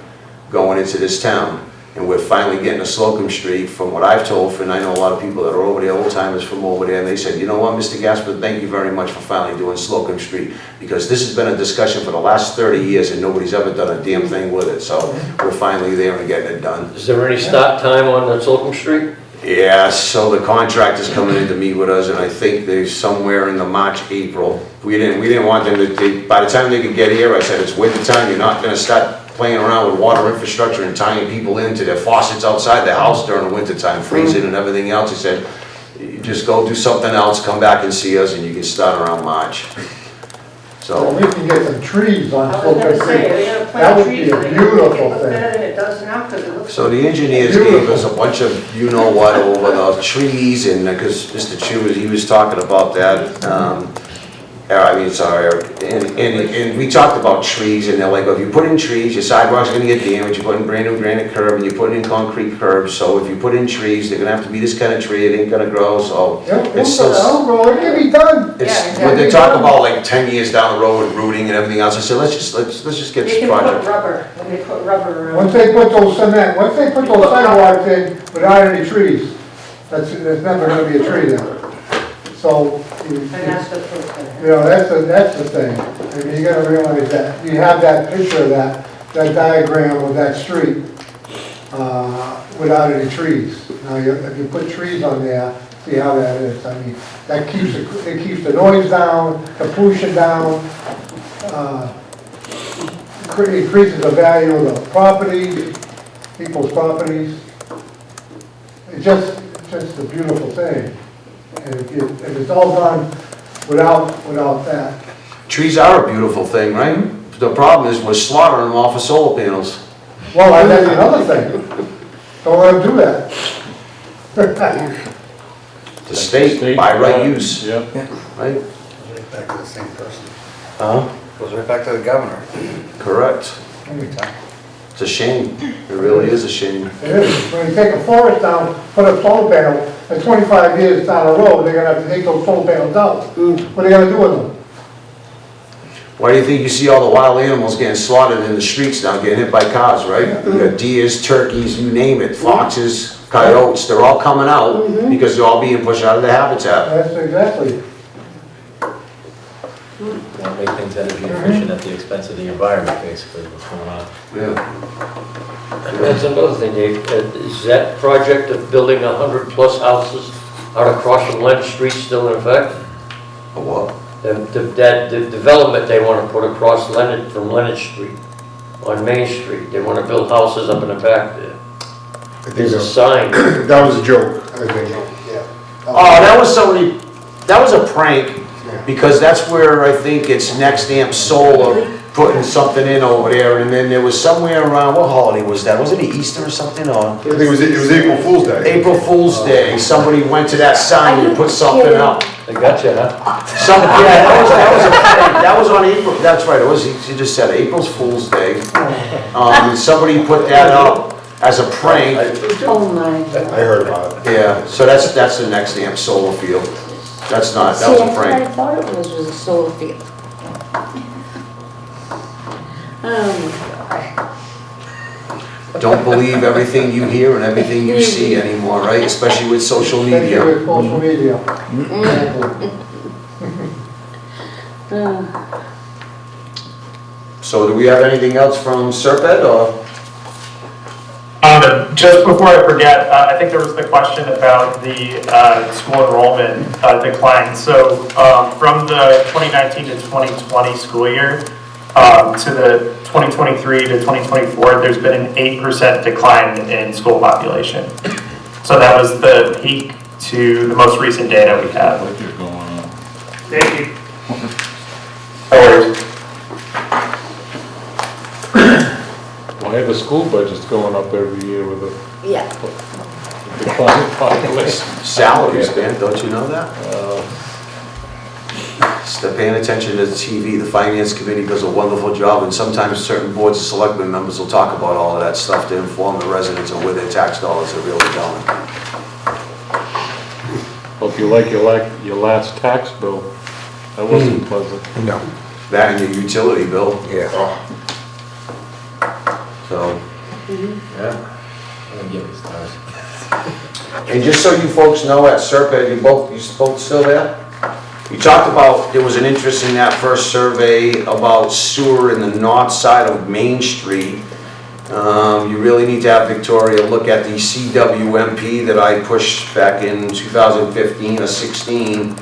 going into this town. And we're finally getting to Slocum Street, from what I've told, and I know a lot of people that are over there, old timers from over there, and they said, you know what, Mr. Gasper, thank you very much for finally doing Slocum Street, because this has been a discussion for the last 30 years and nobody's ever done a damn thing with it. So we're finally there and getting it done. Is there any start time on Slocum Street? Yeah, so the contractor's coming in to meet with us, and I think they're somewhere in the March, April. We didn't want them to, by the time they could get here, I said, it's winter time, you're not gonna start playing around with water infrastructure and tying people into their faucets outside their house during the winter time, freezing and everything else. He said, you just go do something else, come back and see us, and you can start around March. So we can get some trees on I was Slocum gonna say, Creek. are they gonna That plant would trees? be Are a they gonna make beautiful it look thing. better than it does now? Because it looks. So the engineers gave us a bunch of you-know-what over the trees, and because Mr. Chu, he was talking about that. I mean, sorry, and we talked about trees, and they're like, if you put in trees, your sidewalk's gonna get damaged, you put in brand new granite curb, and you're putting in concrete curbs, so if you put in trees, they're gonna have to be this kind of tree, it ain't gonna grow, so. It's so. It can be done. It's, when they talk about like 10 years down the road with rooting and everything else, I said, let's just get They this can put project. rubber, when they put rubber around. Once they put those sidewalks in without any trees, there's never gonna be a tree there. So, And that's the first thing. you know, that's the thing. I mean, you gotta realize that, you have that picture of that diagram of that street, without any trees. Now, if you put trees on there, see how that is. I mean, that keeps the noise down, the pollution down, increases the value of the property, people's properties. It's just a beautiful thing. And if it's all done without that. Trees are a beautiful thing, right? The problem is we're slaughtering them off of solar panels. Well, that's another thing. Don't let them do that. The state, by right use. Yeah. Right? Right back to the same person. Huh? Goes right back to the governor. Correct. It's a shame. It really is a shame. It is. When you take a forest down, put a solar panel, and 25 years down the road, they're gonna have to take those solar panels down. What are they gonna do with them? Why do you think you see all the wild animals getting slaughtered in the streets now, getting hit by cars, right? You got deers, turkeys, you name it, foxes, coyotes, they're all coming out because they're all being pushed out of their habitat. That's exactly. Want to make things energy efficient at the expense of the environment, basically, what's going on. Yeah. And that's another thing, Dave, is that project of building 100+ houses out across from Leonard Street still in effect? A what? The development they want to put across Leonard, from Leonard Street, on Main Street, they want to build houses up in the back there. There's a sign. That was a joke, I think. Oh, that was that was a prank, because that's where I think it's Next Amp Solar putting something in over there, and then there was somewhere around, what holiday was that? Wasn't it Easter or something, or? I think it was April Fool's Day. April Fool's Day, somebody went to that sign and put something up. I gotcha, huh? Yeah, that was on April, that's right, it was, you just said April's Fool's Day. Somebody put that up as a prank. Oh my. I heard about it. Yeah, so that's the next AMP solar field. That's not, that was a I prank. thought it was a solar field. Oh Don't believe everything you hear and everything you see anymore, right? Especially with social Especially media. with social media. So do we have anything else from Serped, or? Just before I forget, I think there was the question about the school enrollment decline. So from the 2019 to 2020 school year to the 2023 to 2024, there's been an 8% decline in school population. So that was the peak to the most recent data we have. Like you're going on. Thank you. No worries. Why are the school budgets going up every year with a Yeah. declining population? Salaries, man, don't you know that? They're paying attention to the TV. The finance committee does a wonderful job, and sometimes certain boards of selectmen members will talk about all of that stuff to inform the residents of where their tax dollars are really going. Hope you like your last tax bill. That wasn't pleasant. No. That and your utility bill. Yeah. So, Yeah. I'll give it stars. and just so you folks know, at Serpent, you both still there? You talked about, there was an interest in that first survey about sewer in the north side of Main Street. You really need to have Victoria look at the CWMP that I pushed back in 2015 or 16.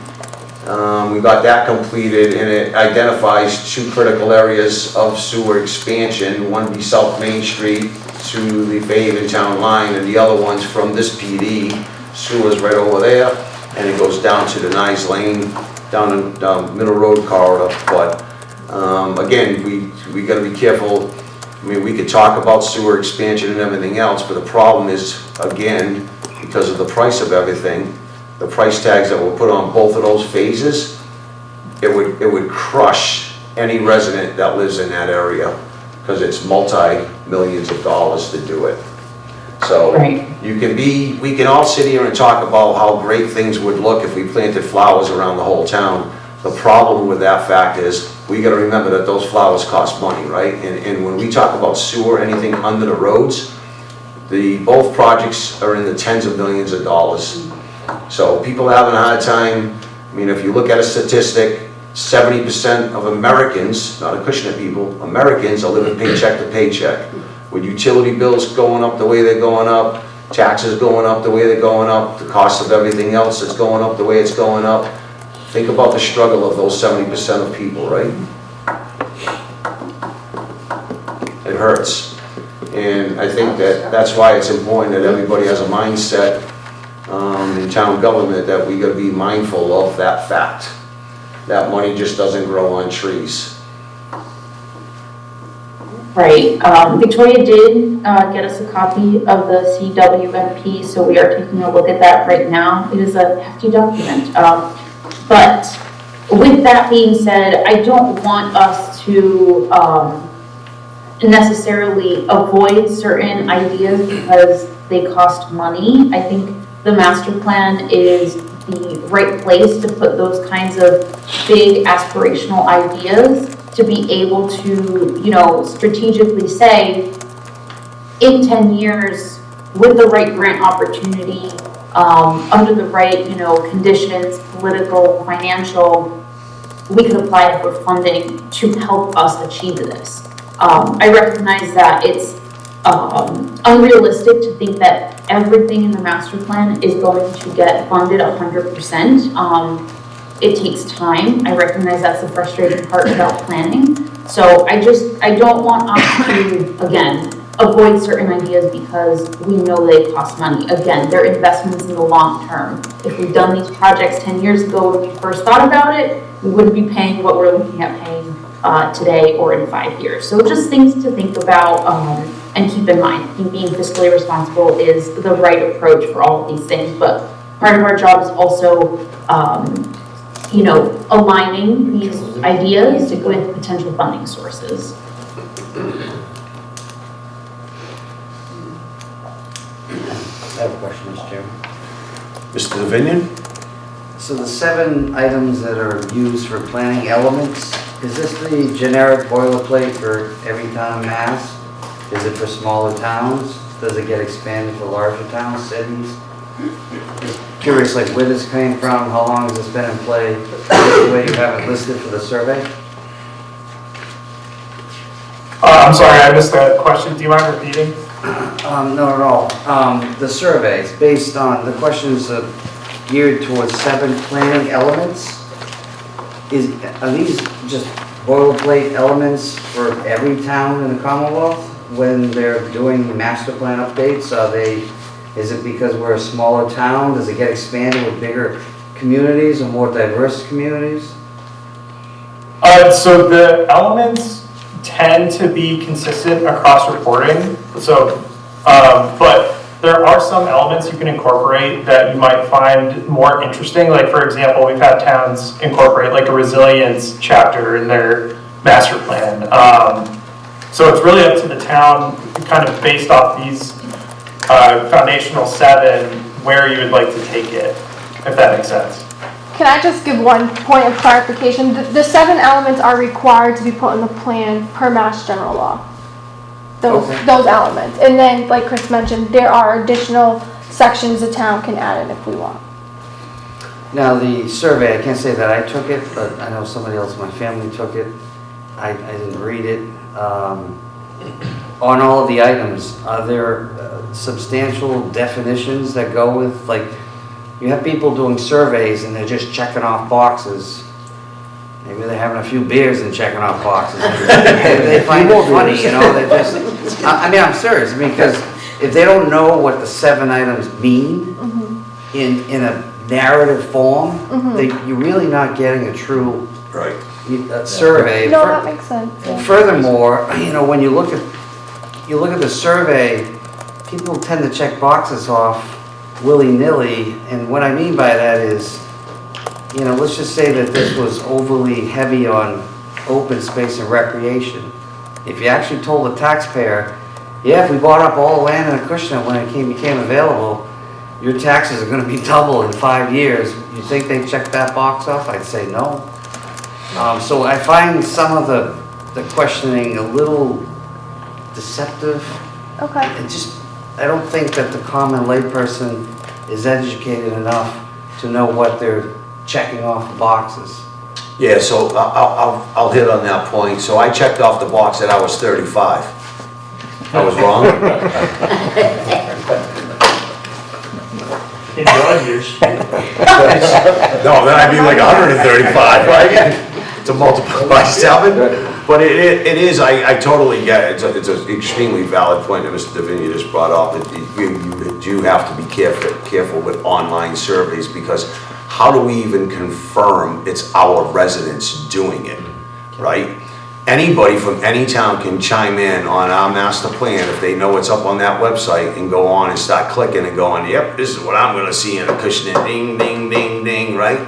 We got that completed, and it identifies 2 critical areas of sewer expansion. One be South Main Street to the Fayetteville Town line, and the other one's from this PD. Sewer's right over there, and it goes down to the Nice Lane, down in Middle Road corridor. But again, we got to be careful. I mean, we could talk about sewer expansion and everything else, but the problem is, again, because of the price of everything, the price tags that were put on both of those phases, it would crush any resident that lives in that area, because it's multi-millions of dollars to do it. So we can all sit here and talk about how great things would look if we planted flowers around the whole town. The problem with that fact is, we gotta remember that those flowers cost money, right? And when we talk about sewer, anything under the roads, both projects are in the tens of millions of dollars. So people are having a hard time. I mean, if you look at a statistic, 70% of Americans, not Acushnet people, Americans are living paycheck to paycheck. With utility bills going up the way they're going up, taxes going up the way they're going up, the cost of everything else that's going up the way it's going up. Think about the struggle of those 70% of people, right? It hurts. And I think that's why it's important that everybody has a mindset in town government that we got to be mindful of that fact. That money just doesn't grow on trees. Right. Victoria did get us a copy of the CWMP, so we are taking a look at that right now. It is a hefty document. But with that being said, I don't want us to necessarily avoid certain ideas because they cost money. I think the master plan is the right place to put those kinds of big aspirational ideas, to be able to, strategically say, in 10 years, with the right grant opportunity, under the right, conditions, political, financial, we could apply for funding to help us achieve this. I recognize that it's unrealistic to think that everything in the master plan is going to get funded 100%. It takes time. I recognize that's the frustrating part about planning. So I don't want us to, again, avoid certain ideas because we know they cost money. Again, they're investments in the long term. If we've done these projects 10 years ago when we first thought about it, we wouldn't be paying what we're looking at paying today or in 5 years. So just things to think about and keep in mind. I think being fiscally responsible is the right approach for all of these things, but part of our job is also aligning these ideas with potential funding sources. I have a question, Mr. Chairman. Mr. Davinian? So the 7 items that are used for planning elements, is this the generic boilerplate for every town in Mass? Is it for smaller towns? Does it get expanded for larger towns, cities? Just curious, like where this came from, how long has this been in play? The way you have it listed for the survey? I'm sorry, I missed that question. Do you mind repeating? Not at all. The survey is based on, the questions are geared towards 7 planning elements. Are these just boilerplate elements for every town in the Commonwealth when they're doing master plan updates? Is it because we're a smaller town? Does it get expanded with bigger communities or more diverse communities? So the elements tend to be consistent across reporting. So, but there are some elements you can incorporate that you might find more interesting. Like for example, we've had towns incorporate like a resilience chapter in their master plan. So it's really up to the town, kind of based off these foundational 7, where you would like to take it, if that makes sense. Can I just give one point of clarification? The 7 elements are required to be put in the plan per Mass General Law. Those elements. And then, like Chris mentioned, there are additional sections the town can add in if we want. Now the survey, I can't say that I took it, but I know somebody else in my family took it. I didn't read it. On all of the items, are there substantial definitions that go with, like, you have people doing surveys and they're just checking off boxes. Maybe they're having a few beers and checking off boxes. They find it funny, they just, I'm serious, because if they don't know what the 7 items mean in a narrative form, you're really not getting a true survey. No, that makes sense. Yeah. Furthermore, when you look at the survey, people tend to check boxes off willy-nilly, and what I mean by that is, let's just say that this was overly heavy on open space and recreation. If you actually told the taxpayer, yeah, if we bought up all the land in Acushnet when it became available, your taxes are going to be double in 5 years. You think they checked that box off? I'd say no. So I find some of the questioning a little deceptive. Okay. I don't think that the common layperson is educated enough to know what they're checking off the boxes. Yeah, so I'll hit on that point. So I checked off the box that I was 35. I was wrong? In your years. No, then I'd be like 135, right? To multiply by 7. But it is, I totally get it. It's an extremely valid point that Mr. Davini just brought up. That you do have to be careful with online surveys, because how do we even confirm it's our residents doing it, right? Anybody from any town can chime in on our master plan if they know it's up on that website and go on and start clicking and going, yep, this is what I'm gonna see in Acushnet, ding, ding, ding, ding, right?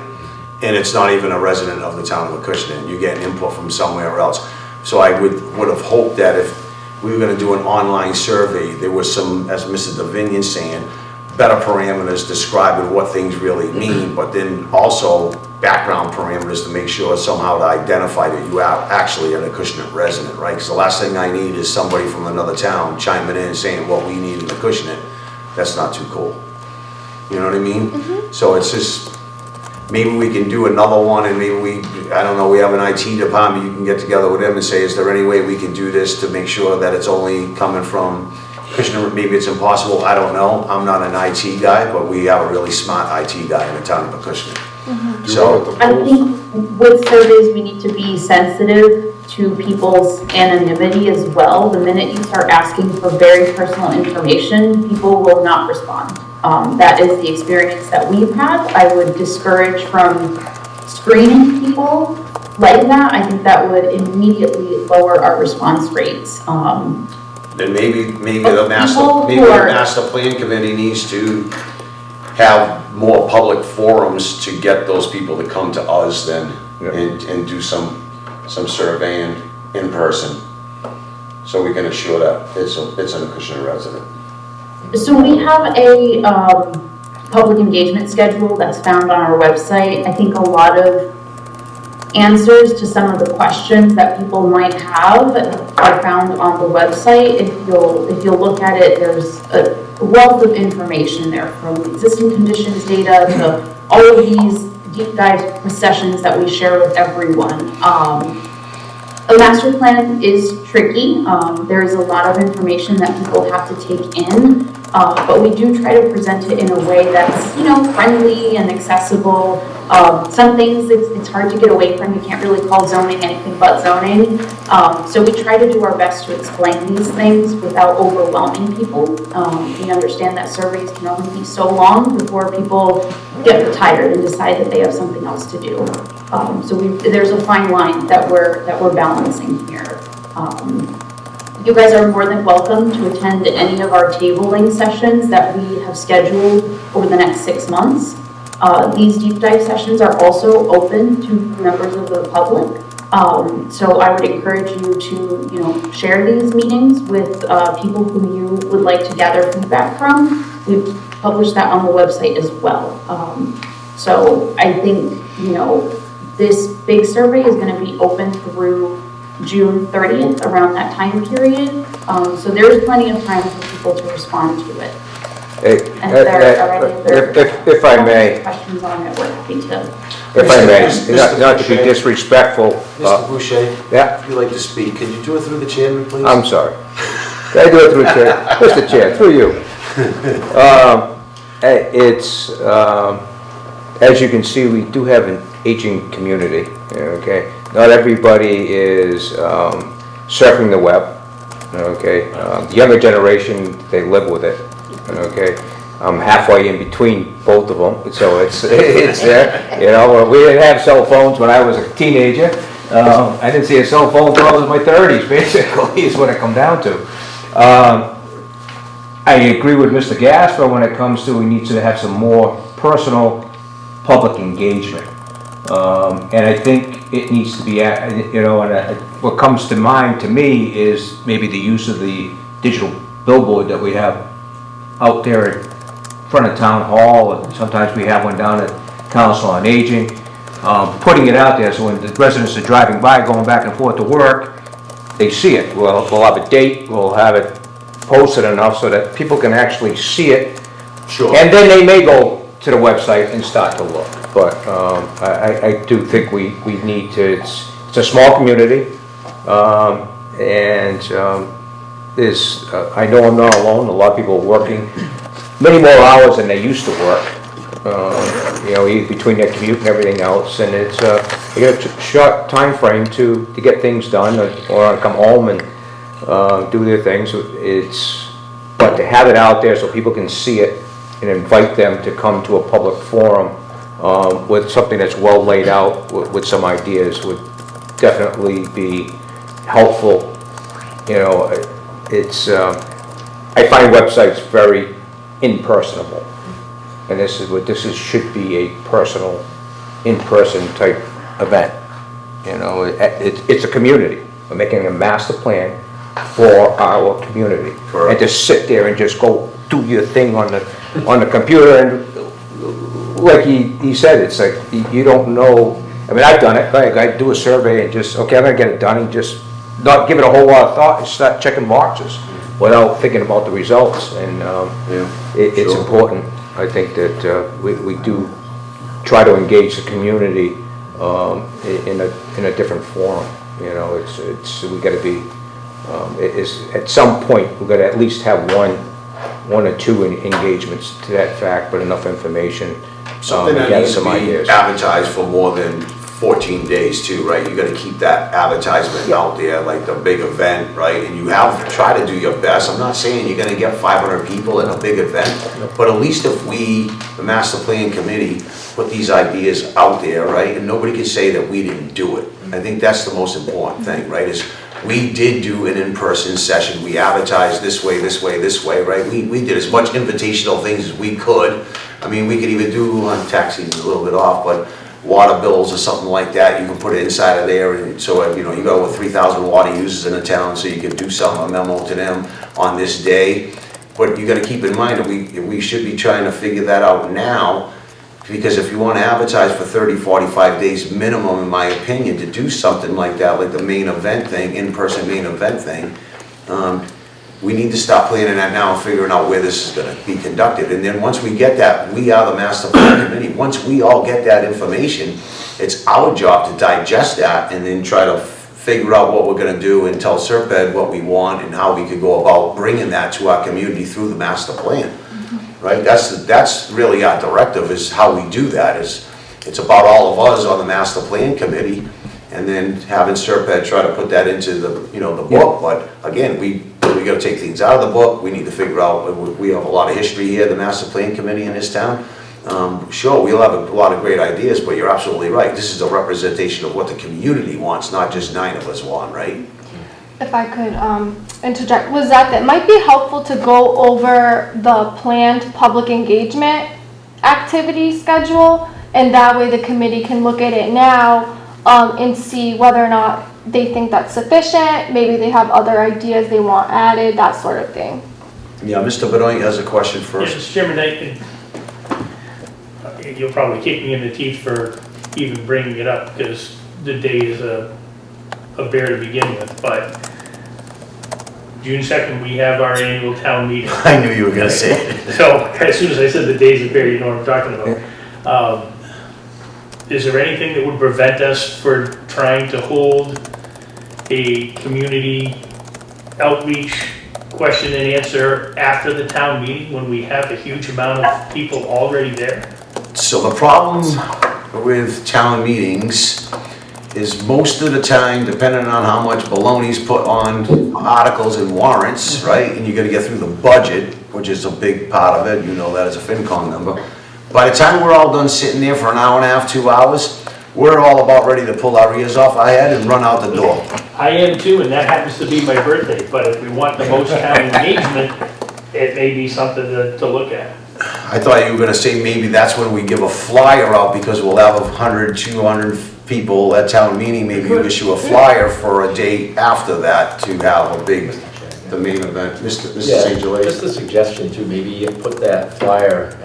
And it's not even a resident of the town of Acushnet. You're getting input from somewhere else. So I would have hoped that if we were gonna do an online survey, there was some, as Mr. Davinian's saying, better parameters describing what things really mean, but then also background parameters to make sure somehow to identify that you are actually an Acushnet resident, right? Because the last thing I need is somebody from another town chiming in and saying what we need in Acushnet. That's not too cool. You know what I mean? So it's just, maybe we can do another one, and maybe I don't know, we have an IT department, you can get together with them and say, is there any way we can do this to make sure that it's only coming from Acushnet? Maybe it's impossible, I don't know. I'm not an IT guy, but we have a really smart IT guy in the town of Acushnet. So I think with surveys, we need to be sensitive to people's anonymity as well. The minute you start asking for very personal information, people will not respond. That is the experience that we've had. I would discourage from screening people like that, I think that would immediately lower our response rates. Then maybe People the who are- master plan committee needs to have more public forums to get those people to come to us then and do some surveying in person. So we can assure that it's an Acushnet resident. So we have a public engagement schedule that's found on our website. I think a lot of answers to some of the questions that people might have are found on the website. If you'll look at it, there's a wealth of information there, from existing conditions data to all of these deep dive sessions that we share with everyone. A master plan is tricky. There is a lot of information that people have to take in, but we do try to present it in a way that's, friendly and accessible. Some things it's hard to get away from. You can't really call zoning anything but zoning. So we try to do our best to explain these things without overwhelming people. We understand that surveys can only be so long before people get tired and decide that they have something else to do. So there's a fine line that we're balancing here. You guys are more than welcome to attend any of our tabling sessions that we have scheduled over the next 6 months. These deep dive sessions are also open to members of the public. So I would encourage you to, share these meetings with people who you would like to gather feedback from. We've published that on the website as well. So I think, this big survey is going to be open through June 30th, around that time period. So there's plenty of time for people to respond to it. And if there are any other if I may, questions on it, we're happy to. if I may, not to be disrespectful. Mr. Boucher? Yeah? If you'd like to speak, could you do it through the chairman, please? I'm sorry. Can I do it through the chair? Mr. Chair, through you. As you can see, we do have an aging community, okay? Not everybody is surfing the web, okay? The younger generation, they live with it, okay? I'm halfway in between both of them, so it's there. We didn't have cell phones when I was a teenager. I didn't see a cell phone until I was in my 30s, basically, is what it come down to. I agree with Mr. Gasper when it comes to we need to have some more personal public engagement. And I think it needs to be, what comes to mind to me is maybe the use of the digital billboard that we have out there in front of Town Hall, and sometimes we have one down at Council on Aging, putting it out there so when the residents are driving by, going back and forth to work, they see it. We'll have a date, we'll have it posted enough so that people can actually see it. Sure. And then they may go to the website and start to look. But I do think we need to, it's a small community, and I know I'm not alone. A lot of people are working many more hours than they used to work, between their commute and everything else, and it's they get a short time frame to get things done or come home and do their things. But to have it out there so people can see it and invite them to come to a public forum with something that's well laid out with some ideas would definitely be helpful. I find websites very impersonable, and this should be a personal, in-person type event. It's a community. We're making a master plan for our community, and to sit there and just go do your thing on the computer, and like he said, it's like you don't know. I mean, I've done it. I do a survey and just, okay, I'm gonna get it done, and just not give it a whole lot of thought and start checking boxes without thinking about the results. And it's important, I think, that we do try to engage the community in a different forum. We got to be. At some point, we've got to at least have one or two engagements to that fact, but enough information. Something that needs to be advertised for more than 14 days too, right? You gotta keep that advertisement out there, like the big event, right? And you try to do your best. I'm not saying you're gonna get 500 people at a big event, but at least if the master plan committee put these ideas out there, right? And nobody can say that we didn't do it. I think that's the most important thing, right? Is we did do an in-person session. We advertised this way, this way, this way, right? We did as much invitational things as we could. I mean, we could even do, on tax season, a little bit off, but water bills or something like that, you can put it inside of there, and so, you know, you got over 3,000 water users in the town, so you could do something, a memo to them on this day. But you gotta keep in mind that we should be trying to figure that out now, because if you wanna advertise for 30, 45 days minimum, in my opinion, to do something like that, like the main event thing, in-person main event thing, we need to stop planning that now and figuring out where this is gonna be conducted. And then once we get that, we are the master plan committee. Once we all get that information, it's our job to digest that and then try to figure out what we're gonna do and tell Serped what we want and how we could go about bringing that to our community through the master plan. Right? That's really our directive, is how we do that. It's about all of us on the master plan committee, and then having Serped try to put that into the, you know, the book. But again, we gotta take things out of the book. We need to figure out, we have a lot of history here, the master plan committee in this town. Sure, we'll have a lot of great ideas, but you're absolutely right. This is a representation of what the community wants, not just 9 of us want, right? If I could interject, was that might be helpful to go over the planned public engagement activity schedule, and that way the committee can look at it now and see whether or not they think that's sufficient. Maybe they have other ideas they want added, that sort of thing. Yeah, Mr. Benoit has a question first. Yes, Mr. Chairman, you'll probably kick me in the teeth for even bringing it up, because the day is a bear to begin with, but June 2nd, we have our annual town meeting. I knew you were gonna say it. So, as soon as I said the day's a bear, you know what I'm talking about. Is there anything that would prevent us for trying to hold a community outreach question and answer after the town meeting when we have a huge amount of people already there? So the problem with town meetings is most of the time, depending on how much baloney's put on articles and warrants, right? And you gotta get through the budget, which is a big part of it, you know that as a FinCom member. By the time we're all done sitting there for an hour and a half, 2 hours, we're all about ready to pull our ears off our head and run out the door. I am too, and that happens to be my birthday, but if we want the most town engagement, it may be something to look at. I thought you were gonna say maybe that's when we give a flyer out, because we'll have 100, 200 people at town meeting, maybe you issue a flyer for a day after that to have a big, the main event. Mr. St. Gelais? Just a suggestion too, maybe you put that flyer,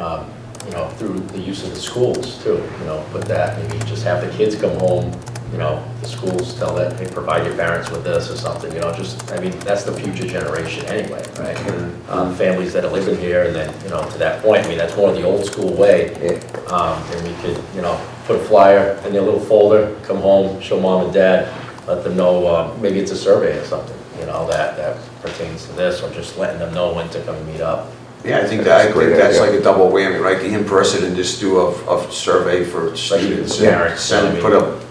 you know, through the use of the schools too, you know, put that, maybe just have the kids come home, you know, the schools tell that, hey, provide your parents with this or something, you know, just, I mean, that's the future generation anyway, right? Families that are living here, and then, you know, to that point, I mean, that's more the old school way. And we could, you know, put a flyer in their little folder, come home, show mom and dad, let them know, maybe it's a survey or something, you know, that pertains to this, or just letting them know when to come and meet up. Yeah, I think that's like a double whammy, right? The in-person, and just do a survey for students and send,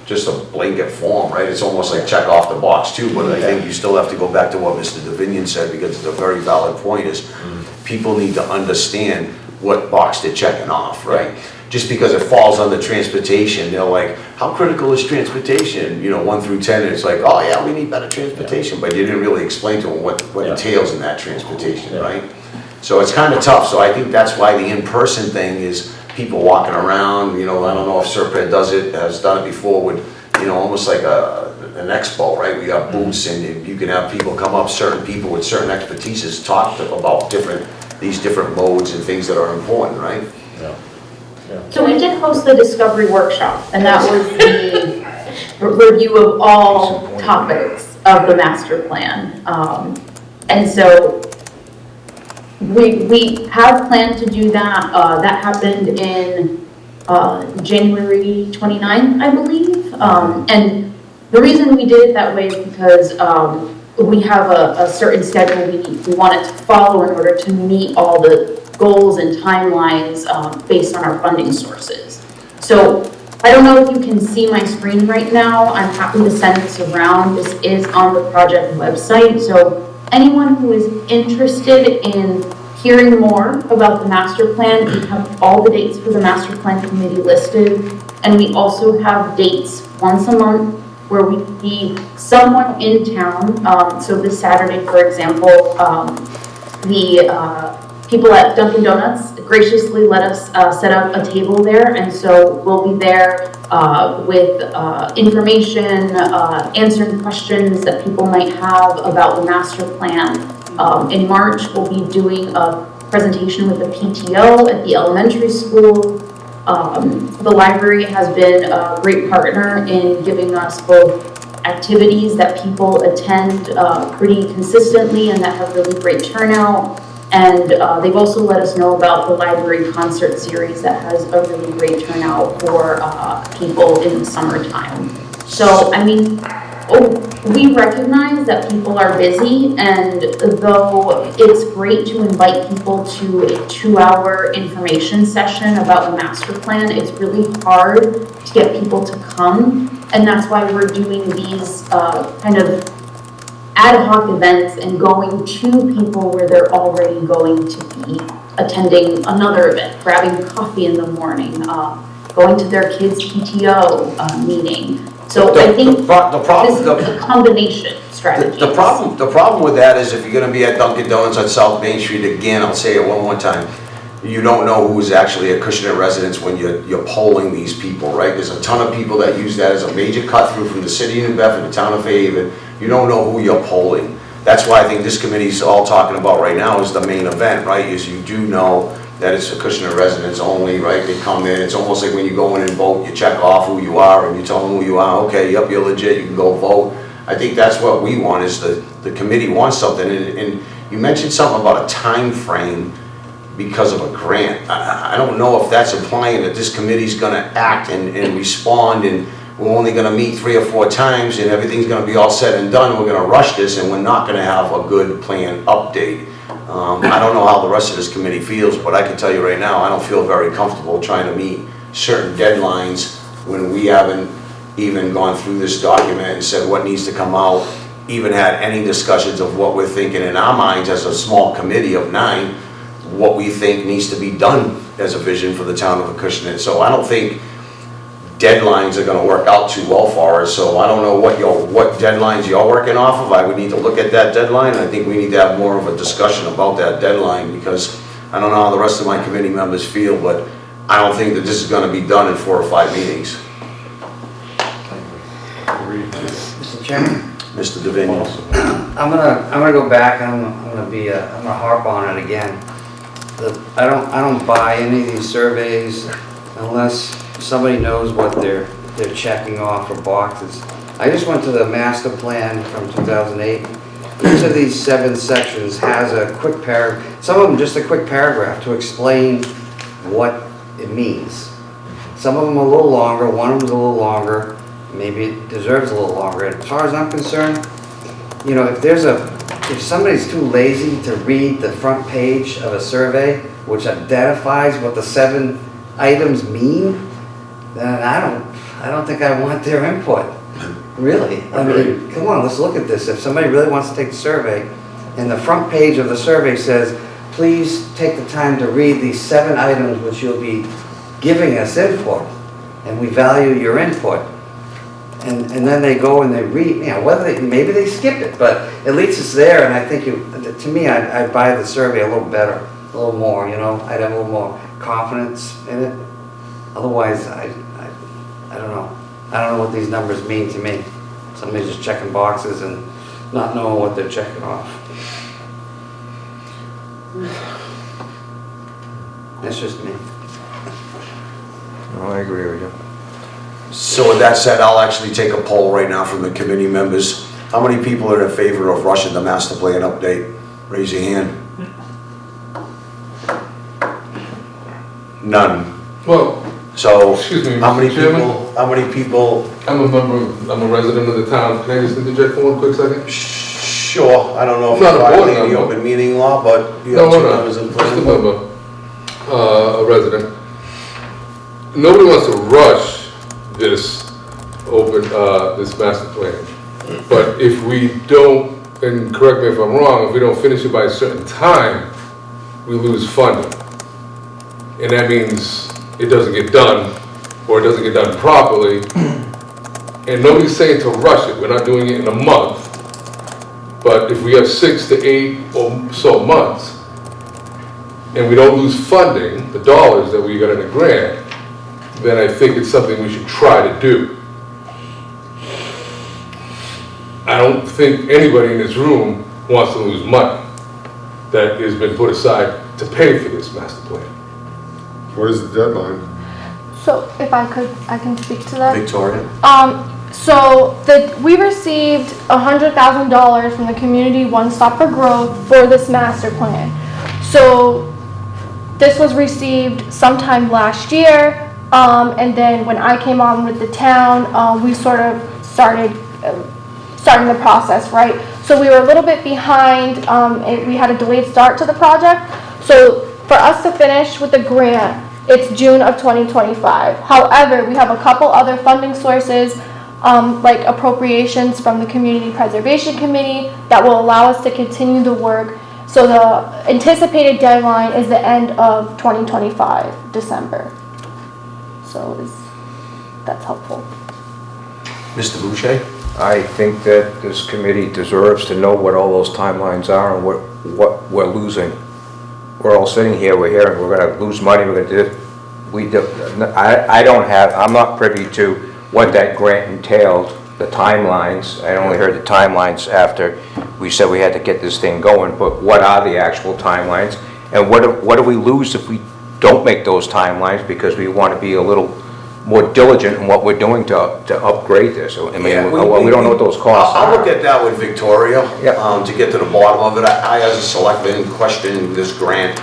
just a blanket form, right? It's almost like check off the box too, but I think you still have to go back to what Mr. Davinian said, because it's a very valid point, is people need to understand what box they're checking off, right? Just because it falls under transportation, they're like, how critical is transportation? You know, 1 through 10, and it's like, oh yeah, we need better transportation, but you didn't really explain to them what entails in that transportation, right? So it's kind of tough, so I think that's why the in-person thing is people walking around, you know, I don't know if Serpent does it, has done it before with, you know, almost like an expo, right? We got booths, and you can have people come up, certain people with certain expertises talk about these different modes and things that are important, right? So we did host the discovery workshop, and that was the review of all topics of the master plan. And so we have planned to do that. That happened in January 29th, I believe. And the reason we did it that way is because we have a certain schedule we want it to follow in order to meet all the goals and timelines based on our funding sources. So I don't know if you can see my screen right now. I'm happy to send this around. This is on the project website. So anyone who is interested in hearing more about the master plan. We have all the dates for the master plan committee listed, and we also have dates once a month where we see someone in town. So this Saturday, for example, the people at Dunkin' Donuts graciously let us set up a table there, and so we'll be there with information, answering questions that people might have about the master plan. In March, we'll be doing a presentation with the PTO at the elementary school. The library has been a great partner in giving us both activities that people attend pretty consistently and that have really great turnout. And they've also let us know about the library concert series that has a really great turnout for people in the summertime. So, I mean, we recognize that people are busy, and though it's great to invite people to a 2-hour information session about the master plan, it's really hard to get people to come. And that's why we're doing these kind of ad hoc events and going to people where they're already going to be attending another event, grabbing coffee in the morning, going to their kids' PTO meeting. So I think this is a combination strategy. The problem with that is if you're gonna be at Dunkin' Donuts on South Main Street, again, I'll say it one more time, you don't know who's actually a Acushnet residents when you're polling these people, right? There's a ton of people that use that as a major cut through from the city of New Bedford, the town of Fairhaven. You don't know who you're polling. That's why I think this committee's all talking about right now is the main event, right? Is you do know that it's Acushnet residents only, right? They come in, it's almost like when you go in and vote, you check off who you are and you tell them who you are. Okay, yep, you're legit, you can go vote. I think that's what we want, is the committee wants something. And you mentioned something about a time frame because of a grant. I don't know if that's implying that this committee's gonna act and respond, and we're only gonna meet 3 or 4 times and everything's gonna be all said and done. We're gonna rush this and we're not gonna have a good plan update. I don't know how the rest of this committee feels, but I can tell you right now, I don't feel very comfortable trying to meet certain deadlines when we haven't even gone through this document and said what needs to come out, even had any discussions of what we're thinking in our minds as a small committee of 9, what we think needs to be done as a vision for the town of Acushnet. So I don't think deadlines are gonna work out too well for us. So I don't know what deadlines you're working off of. I would need to look at that deadline. I think we need to have more of a discussion about that deadline, because I don't know how the rest of my committee members feel, but I don't think that this is gonna be done in 4 or 5 meetings. Mr. Chairman? Mr. Davignon. I'm gonna go back, and I'm gonna harp on it again. I don't buy any of these surveys unless somebody knows what they're checking off for boxes. I just went to the master plan from 2008. Each of these 7 sections has a quick paragraph, some of them just a quick paragraph to explain what it means. Some of them are a little longer, one of them's a little longer, maybe it deserves a little longer. As far as I'm concerned, you know, if somebody's too lazy to read the front page of a survey, which identifies what the 7 items mean, then I don't think I want their input. Really. I mean, come on, let's look at this. If somebody really wants to take the survey, and the front page of the survey says, please take the time to read these 7 items which you'll be giving us input, and we value your input. And then they go and they read, you know, maybe they skip it, but at least it's there, and I think to me, I'd buy the survey a little better, a little more, you know, I'd have a little more confidence in it. Otherwise, I don't know. I don't know what these numbers mean to me. Somebody's just checking boxes and not knowing what they're checking off. That's just me. No, I agree with you. So with that said, I'll actually take a poll right now from the committee members. How many people are in favor of rushing the master plan update? Raise your hand. None. Well, so excuse me, how many Mr. Chairman? people? How many people? I'm a member. I'm a resident of the town. Can I just interject for 1 quick second? Sure. I don't know if Not it's a board violating the member. open meeting law, but you have 2 members in Just planning a board. member, a resident. Nobody wants to rush this this master plan. But if we don't, and correct me if I'm wrong, if we don't finish it by a certain time, we lose funding. And that means it doesn't get done, or it doesn't get done properly. And nobody's saying to rush it, we're not doing it in a month. But if we have 6 to 8 or so months, and we don't lose funding, the dollars that we got in a grant, then I think it's something we should try to do. I don't think anybody in this room wants to lose money that has been put aside to pay for this master plan. What is the deadline? So if I could, I can speak to that. Victoria? So we received $100,000 from the Community One Stop for Growth for this master plan. So this was received sometime last year, and then when I came on with the town, we sort of starting the process, right? So we were a little bit behind, we had a delayed start to the project. So for us to finish with the grant, it's June of 2025. However, we have a couple other funding sources, like appropriations from the Community Preservation Committee that will allow us to continue the work. So the anticipated deadline is the end of 2025, December. So that's helpful. Mr. Boucher? I think that this committee deserves to know what all those timelines are and what we're losing. We're all sitting here, we're hearing we're gonna lose money, we're gonna do, I'm not privy to what that grant entailed, the timelines. I only heard the timelines after we said we had to get this thing going, but what are the actual timelines? And what do we lose if we don't make those timelines because we want to be a little more diligent in what we're doing to upgrade this? I mean, Yeah, we don't know what those costs are. I'll look at that with Victoria, to get to the bottom of it. I as a selectman, questioned this grant,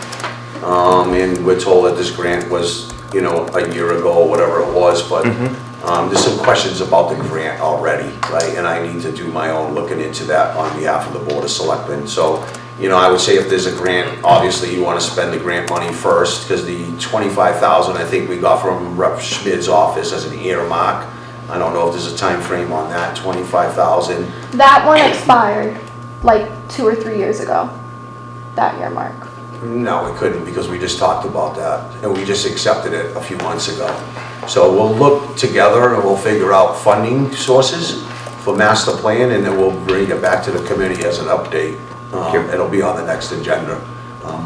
and we're told that this grant was, a year ago, or whatever it was, but there's some questions about the grant already, right? And I need to do my own looking into that on behalf of the Board of Selectmen. So, I would say if there's a grant, obviously you want to spend the grant money first, because the $25,000 I think we got from Rep. Schmid's office as an earmark. I don't know if there's a time frame on that, $25,000. That one expired like 2 or 3 years ago, that earmark. No, we couldn't, because we just talked about that, and we just accepted it a few months ago. So we'll look together and we'll figure out funding sources for master plan, and then we'll bring it back to the committee as an update. It'll be on the next agenda.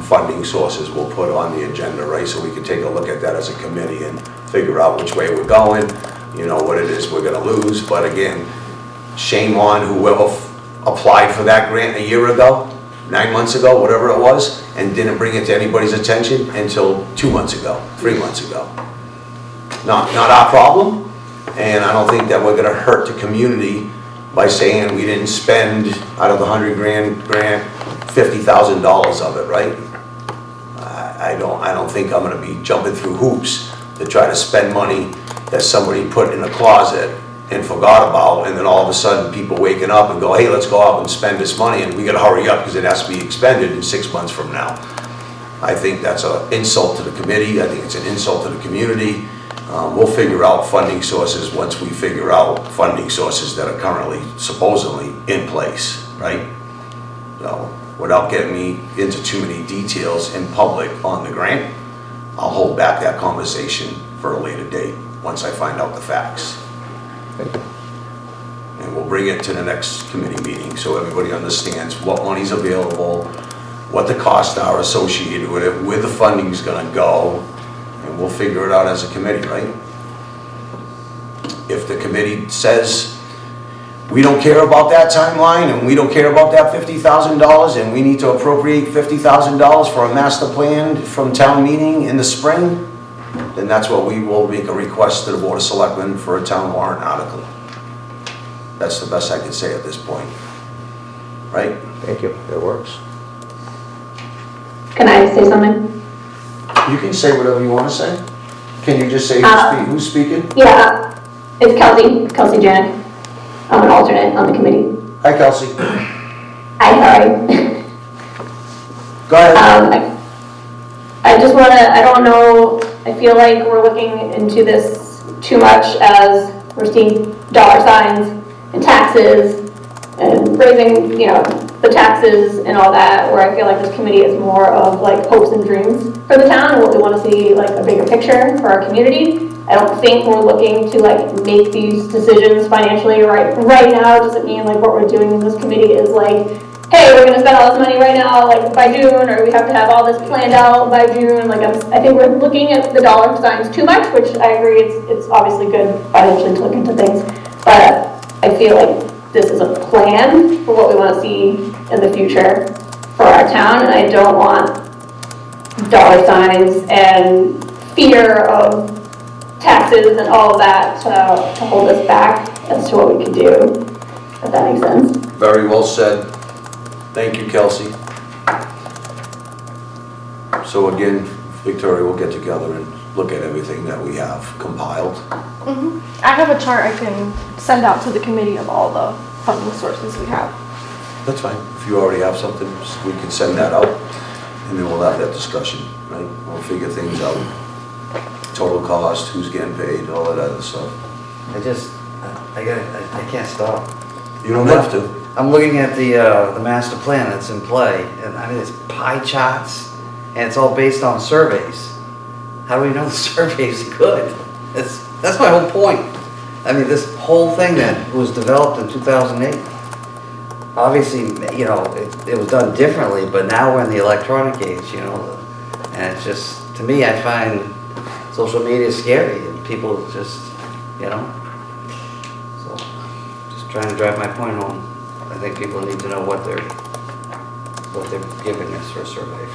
Funding sources we'll put on the agenda, right? So we can take a look at that as a committee and figure out which way we're going, what it is we're gonna lose. But again, shame on whoever applied for that grant a year ago, 9 months ago, whatever it was, and didn't bring it to anybody's attention until 2 months ago, 3 months ago. Not our problem, and I don't think that we're gonna hurt the community by saying we didn't spend out of the $100,000 grant, $50,000 of it, right? I don't think I'm gonna be jumping through hoops to try to spend money that somebody put in a closet and forgot about, and then all of a sudden people waking up and go, hey, let's go out and spend this money, and we gotta hurry up because it has to be expended in 6 months from now. I think that's an insult to the committee. I think it's an insult to the community. We'll figure out funding sources once we figure out funding sources that are currently supposedly in place, right? So, without getting me into too many details in public on the grant, I'll hold back that conversation for a later date once I find out the facts. And we'll bring it to the next committee meeting so everybody understands what money's available, what the costs are associated with it, where the funding's gonna go, and we'll figure it out as a committee, right? If the committee says, we don't care about that timeline, and we don't care about that $50,000, and we need to appropriate $50,000 for a master plan from town meeting in the spring, then that's what we will make a request to the Board of Selectmen for a town warrant article. That's the best I can say at this point. Right? Thank you, that works. Can I say something? You can say whatever you want to say. Can you just say who's speaking? Yeah, it's Kelsey Janik. I'm an alternate on the committee. Hi, Kelsey. Hi, sorry. Go ahead. I just want to, I don't know, I feel like we're looking into this too much as we're seeing dollar signs and taxes and raising, the taxes and all that, where I feel like this committee is more of like hopes and dreams for the town and what we want to see, like a bigger picture for our community. I don't think we're looking to like make these decisions financially right now. It doesn't mean like what we're doing in this committee is like, hey, we're gonna spend all this money right now, like by June, or we have to have all this planned out by June. Like I think we're looking at the dollar signs too much, which I agree, it's obviously good financially to look into things, but I feel like this is a plan for what we want to see in the future for our town, and I don't want dollar signs and fear of taxes and all of that to hold us back as to what we can do, if that makes sense. Very well said. Thank you, Kelsey. So again, Victoria, we'll get together and look at everything that we have compiled. I have a chart I can send out to the committee of all the funding sources we have. That's fine. If you already have something, we can send that out, and then we'll have that discussion, right? We'll figure things out. Total cost, who's getting paid, all that other stuff. I can't stop. You don't have to. I'm looking at the master plan that's in play, and I mean, it's pie charts, and it's all based on surveys. How do we know the surveys are good? That's my whole point. I mean, this whole thing that was developed in 2008, obviously, you know, it was done differently, but now we're in the electronic age, you know, and it's just, to me, I find social media scary, and people just, you know, so just trying to drive my point home. I think people need to know what they're giving us for a survey.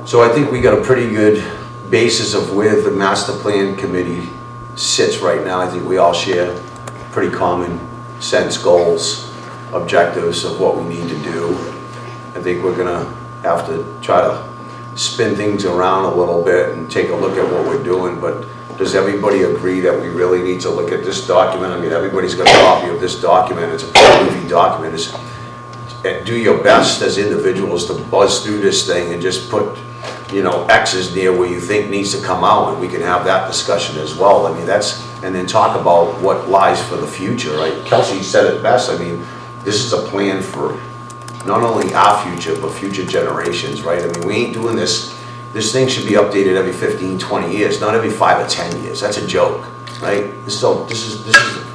So I think we got a pretty good basis of where the master plan committee sits right now. I think we all share pretty common sense goals, objectives of what we need to do. I think we're gonna have to try to spin things around a little bit and take a look at what we're doing, but does everybody agree that we really need to look at this document? I mean, everybody's got a copy of this document. It's a pretty goofy document. Do your best as individuals to buzz through this thing and just put, you know, X's near where you think needs to come out, and we can have that discussion as well. I mean, and then talk about what lies for the future, right? Kelsey said it best. I mean, this is a plan for not only our future, but future generations, right? I mean, we ain't doing this. This thing should be updated every 15, 20 years, not every 5 or 10 years. That's a joke, right? So this is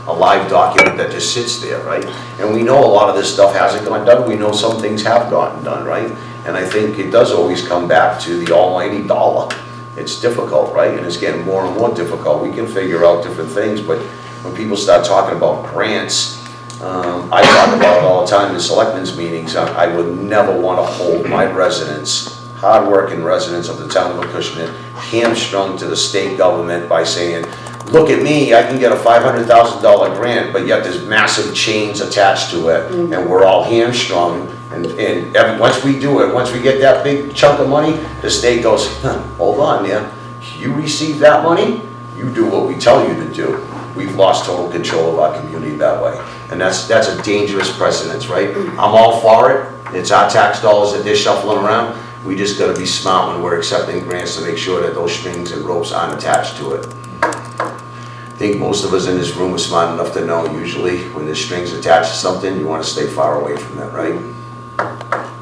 a live document that just sits there, right? And we know a lot of this stuff hasn't gone done. We know some things have gotten done, right? And I think it does always come back to the almighty dollar. It's difficult, right? And it's getting more and more difficult. We can figure out different things, but when people start talking about grants, I talk about it all the time in selectmen's meetings. I would never want to hold my residents, hard-working residents of the town of Acushnet, hamstrung to the state government by saying, look at me, I can get a $500,000 grant, but yet there's massive chains attached to it, and we're all hamstrung. And once we do it, once we get that big chunk of money, the state goes, hold on, man, you receive that money, you do what we tell you to do. We've lost total control of our community that way. And that's a dangerous precedence, right? I'm all for it. It's our tax dollars that they're shuffling around. We just gotta be smart when we're accepting grants to make sure that those strings and ropes aren't attached to it. I think most of us in this room are smart enough to know usually when there's strings attached to something, you wanna stay far away from it, right?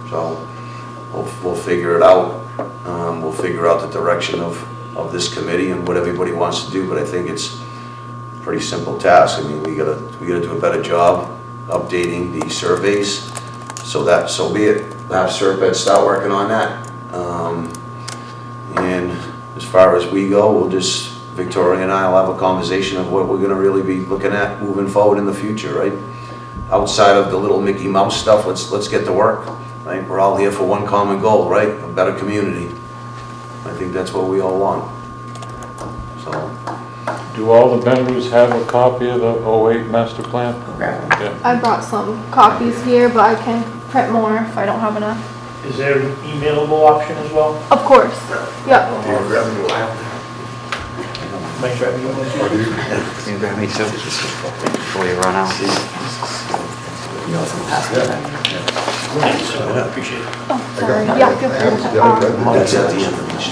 So we'll figure it out. We'll figure out the direction of this committee and what everybody wants to do, but I think it's a pretty simple task. I mean, we gotta do a better job updating the surveys, so be it. Have Serpent start working on that. And as far as we go, Victoria and I will have a conversation of what we're gonna really be looking at moving forward in the future, right? Outside of the little Mickey Mouse stuff, let's get to work, right? We're all here for one common goal, right? A better community. I think that's what we all want. So. Do all the members have a copy of the 08 master plan? Yeah. I brought some copies here, but I can print more if I don't have enough. Is there an emailable option as well? Of course. Yep. Make sure everyone is using it. Can you grab me too, before you run out? You know, some password. Thank you, sir. I appreciate it. Oh, sorry. Yeah, feel free to, That's at the end of each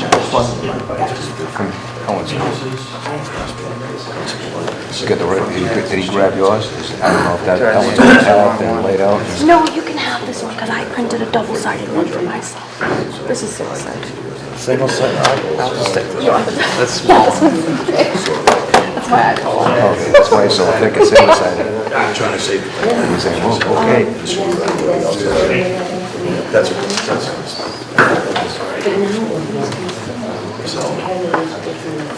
Get the, did he grab yours? I don't know if that one's gonna help and laid out. No, you can have this one because I printed a double-sided one for myself. This is single-sided. Single-sided, I'll just take this one. That's Yeah, small. this one's okay. That's why I call it. Okay, that's why it's so thick and single-sided. I'm trying to save. He's saying, well, okay. That's.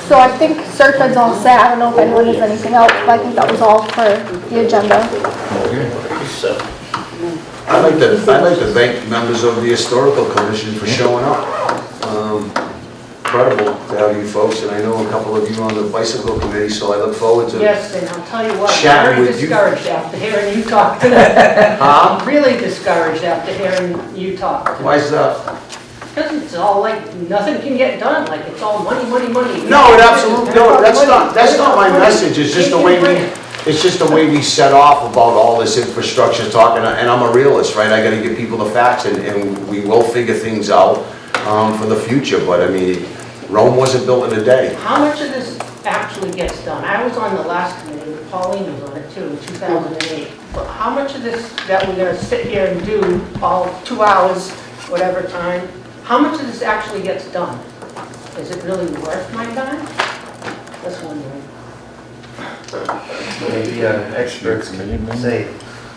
So I think Serpent's all set. I don't know if anyone has anything else, but I think that was all for the agenda. I'd like to thank members of the Historical Commission for showing up. Incredible to have you folks, and I know a couple of you on the Bicycle Committee, so I look forward to Yes, and I'll tell you what, I'm chatting very with you. discouraged after hearing you talk tonight. Huh? I'm really discouraged after hearing you talk tonight. Why is that? Because it's all like, nothing can get done, like it's all money, money, money. No, it absolutely, no, that's not my message, it's just the way we set off about all this infrastructure talk, and I'm a realist, right? I gotta give people the facts, and we will figure things out for the future, but I mean, Rome wasn't built in a day. How much of this actually gets done? I was on the last committee, Pauline was on it too, in 2008. But how much of this that we're gonna sit here and do all 2 hours, whatever time, how much of this actually gets done? Is it really worth my time? That's wondering. Maybe experts can say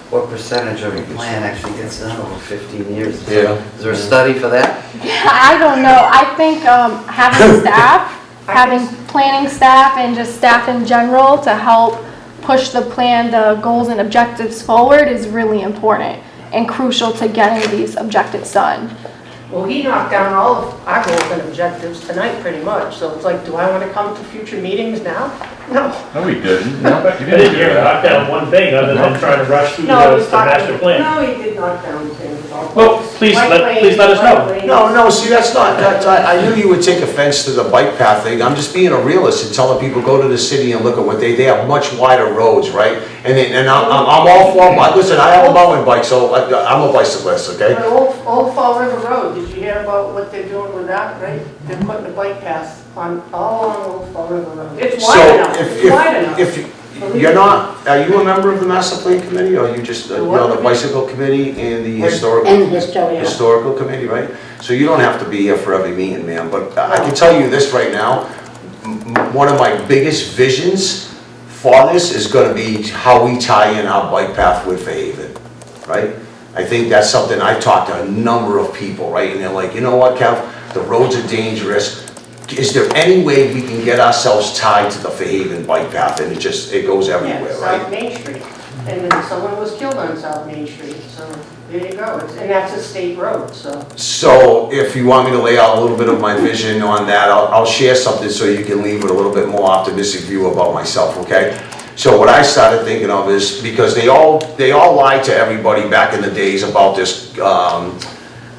what percentage of the plan actually gets done over 15 years. Yeah. Is there a study for that? I don't know. I think having staff, having planning staff and just staff in general to help push the plan, the goals and objectives forward is really important and crucial to getting these objectives done. Well, he knocked down all of our goals and objectives tonight, pretty much. So it's like, do I want to come to future meetings now? No. No, he didn't. I didn't hear him knock down one thing other than trying to rush through No, the master plan. No, he did knock down things. Well, please let us know. No, see, that's not, I knew you would take offense to the bike path thing. I'm just being a realist and telling people, go to the city and look at what they have much wider roads, right? And I'm all for, listen, I have a mountain bike, so I'm a bicyclist, okay? But Old Fall River Road, did you hear about what they're doing with that, right? They're putting a bike path on, all along Old Fall River Road. It's wide enough, it's wide enough. If you're not, are you a member of the master plan committee, or are you just, the bicycle committee and the historical committee, right? So you don't have to be here for every meeting, ma'am, but I can tell you this right now, one of my biggest visions for this is gonna be how we tie in our bike path with Fairhaven, right? I think that's something, I've talked to a number of people, right, and they're like, you know what, Kev, the roads are dangerous. Is there any way we can get ourselves tied to the Fairhaven bike path, and it goes everywhere, Yeah, right? South Main Street. And then someone was killed on South Main Street, so there you go. And that's a state road, so. So if you want me to lay out a little bit of my vision on that, I'll share something so you can leave with a little bit more optimistic view about myself, okay? So what I started thinking of is, because they all lied to everybody back in the days about this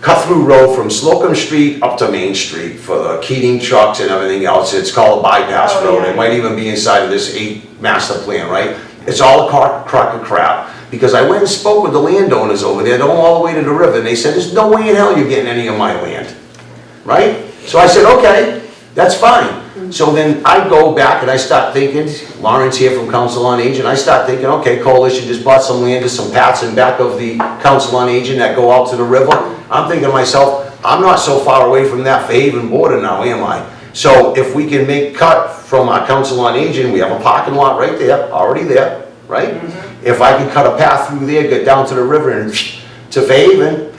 cut-through road from Slocum Street up to Main Street for the Keating trucks and everything else. It's called a bypass road. It might even be inside of this 8 master plan, right? It's all a crock of crap. Because I went and spoke with the landowners over there, going all the way to the river, and they said, there's no way in hell you're getting any of my land, right? So I said, okay, that's fine. So then I go back and I start thinking, Lawrence here from Council on Aging, I start thinking, okay, Coalition just bought some land to some Pats in back of the Council on Aging that go out to the river. I'm thinking to myself, I'm not so far away from that Fairhaven border now, am I? So if we can make cut from our Council on Aging, we have a parking lot right there, already there, right? If I can cut a path through there, get down to the river and to Fairhaven,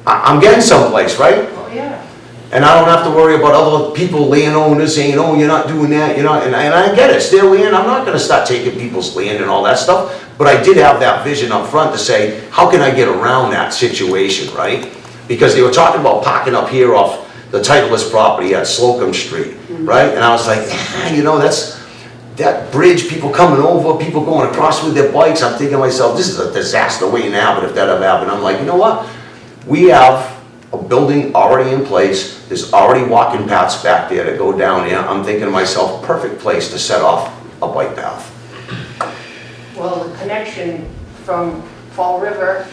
I'm getting someplace, right? Oh, yeah. And I don't have to worry about other people, landowners, saying, oh, you're not doing that, you're not, and I get it, it's their land, I'm not gonna start taking people's land and all that stuff, but I did have that vision up front to say, how can I get around that situation, right? Because they were talking about parking up here off the Titleist property at Slocum Street, right? And I was like, you know, that bridge, people coming over, people going across with their bikes, I'm thinking to myself, this is a disaster waiting to happen if that ever happened. I'm like, you know what? We have a building already in place, there's already walking paths back there that go down there. I'm thinking to myself, perfect place to set off a bike path. Well, the connection from Fall River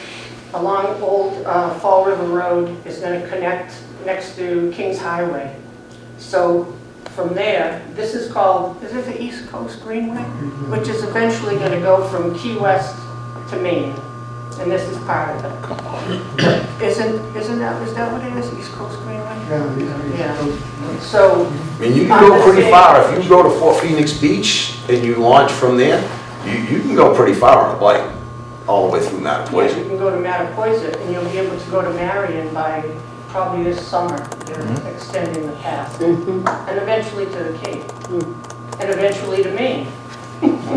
along Old Fall River Road is gonna connect next to Kings Highway. So from there, this is called, is it the East Coast Greenway? Which is eventually gonna go from Key West to Maine, and this is part of it. Isn't that, is that what it is, East Coast Greenway? Yeah. So. I mean, you can go pretty far. If you go to Fort Phoenix Beach and you launch from there, you can go pretty far on a bike, all the way through Yeah, Mattapoisett. you can go to Mattapoisett, and you'll be able to go to Marion by probably this summer. They're extending the path. And eventually to the Cape. And eventually to Maine.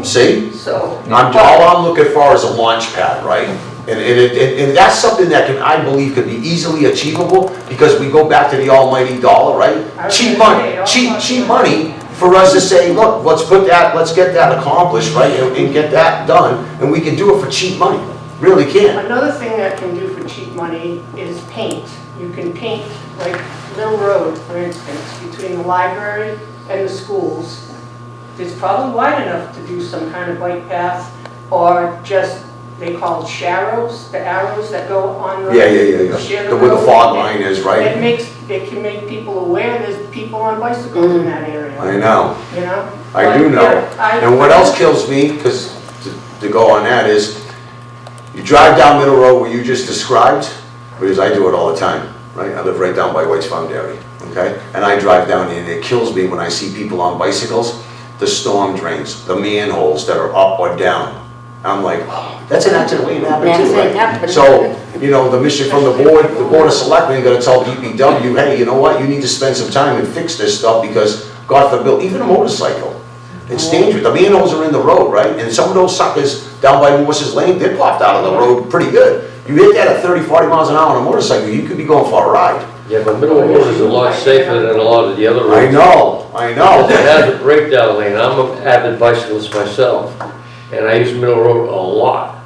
See? So. All I'm looking for is a launch pad, right? And that's something that I believe could be easily achievable, because we go back to the almighty dollar, right? Cheap money for us to say, look, let's get that accomplished, right? And get that done, and we can do it for cheap money, really can. Another thing that can do for cheap money is paint. You can paint, like Mill Road, for instance, between the library and the schools. It's probably wide enough to do some kind of bike path, or just, they call it sharrows, the arrows that go on the. Yeah. Where the fog line is, right? It can make people aware there's people on bicycles in that area. I know. You know? I do know. And what else kills me, because to go on that, is you drive down Middle Road where you just described, because I do it all the time, right? I live right down by White's Foundry, okay? And I drive down there, and it kills me when I see people on bicycles, the storm drains, the manholes that are up or down. I'm like, oh, that's an accident waiting to happen too, right? So, you know, the mission from the Board of Selectmen gonna tell DPW, hey, you know what, you need to spend some time and fix this stuff, because God forbid, even a motorcycle, it's dangerous. The manholes are in the road, right? And some of those suckers down by Morse's Lane, they popped out of the road pretty good. You hit that at 30, 40 miles an hour on a motorcycle, you could be going for a ride. Yeah, but Middle Road is a lot safer than a lot of the other roads. I know. It has a breakdown lane. I'm an avid bicyclist myself, and I use Middle Road a lot.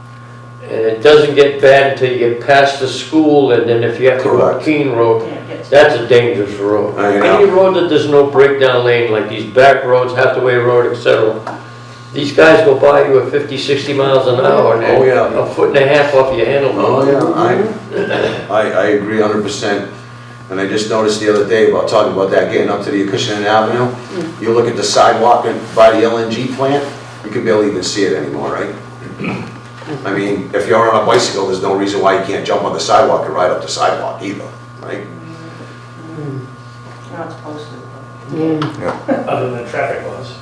And it doesn't get bad until you get past the school, and then if you have to go Keene Road, that's a dangerous road. I know. Any road that there's no breakdown lane, like these back roads, Hathaway Road, etc., these guys go by you at 50, 60 miles an hour, and Oh, yeah. a foot and a half off your handlebar. Oh, yeah, I agree 100%. And I just noticed the other day about talking about that, getting up to the Acushnet Avenue. You look at the sidewalk by the LNG plant, you can barely even see it anymore, right? I mean, if you're on a bicycle, there's no reason why you can't jump on the sidewalk and ride up the sidewalk either, right? Not supposed to. Other than traffic laws.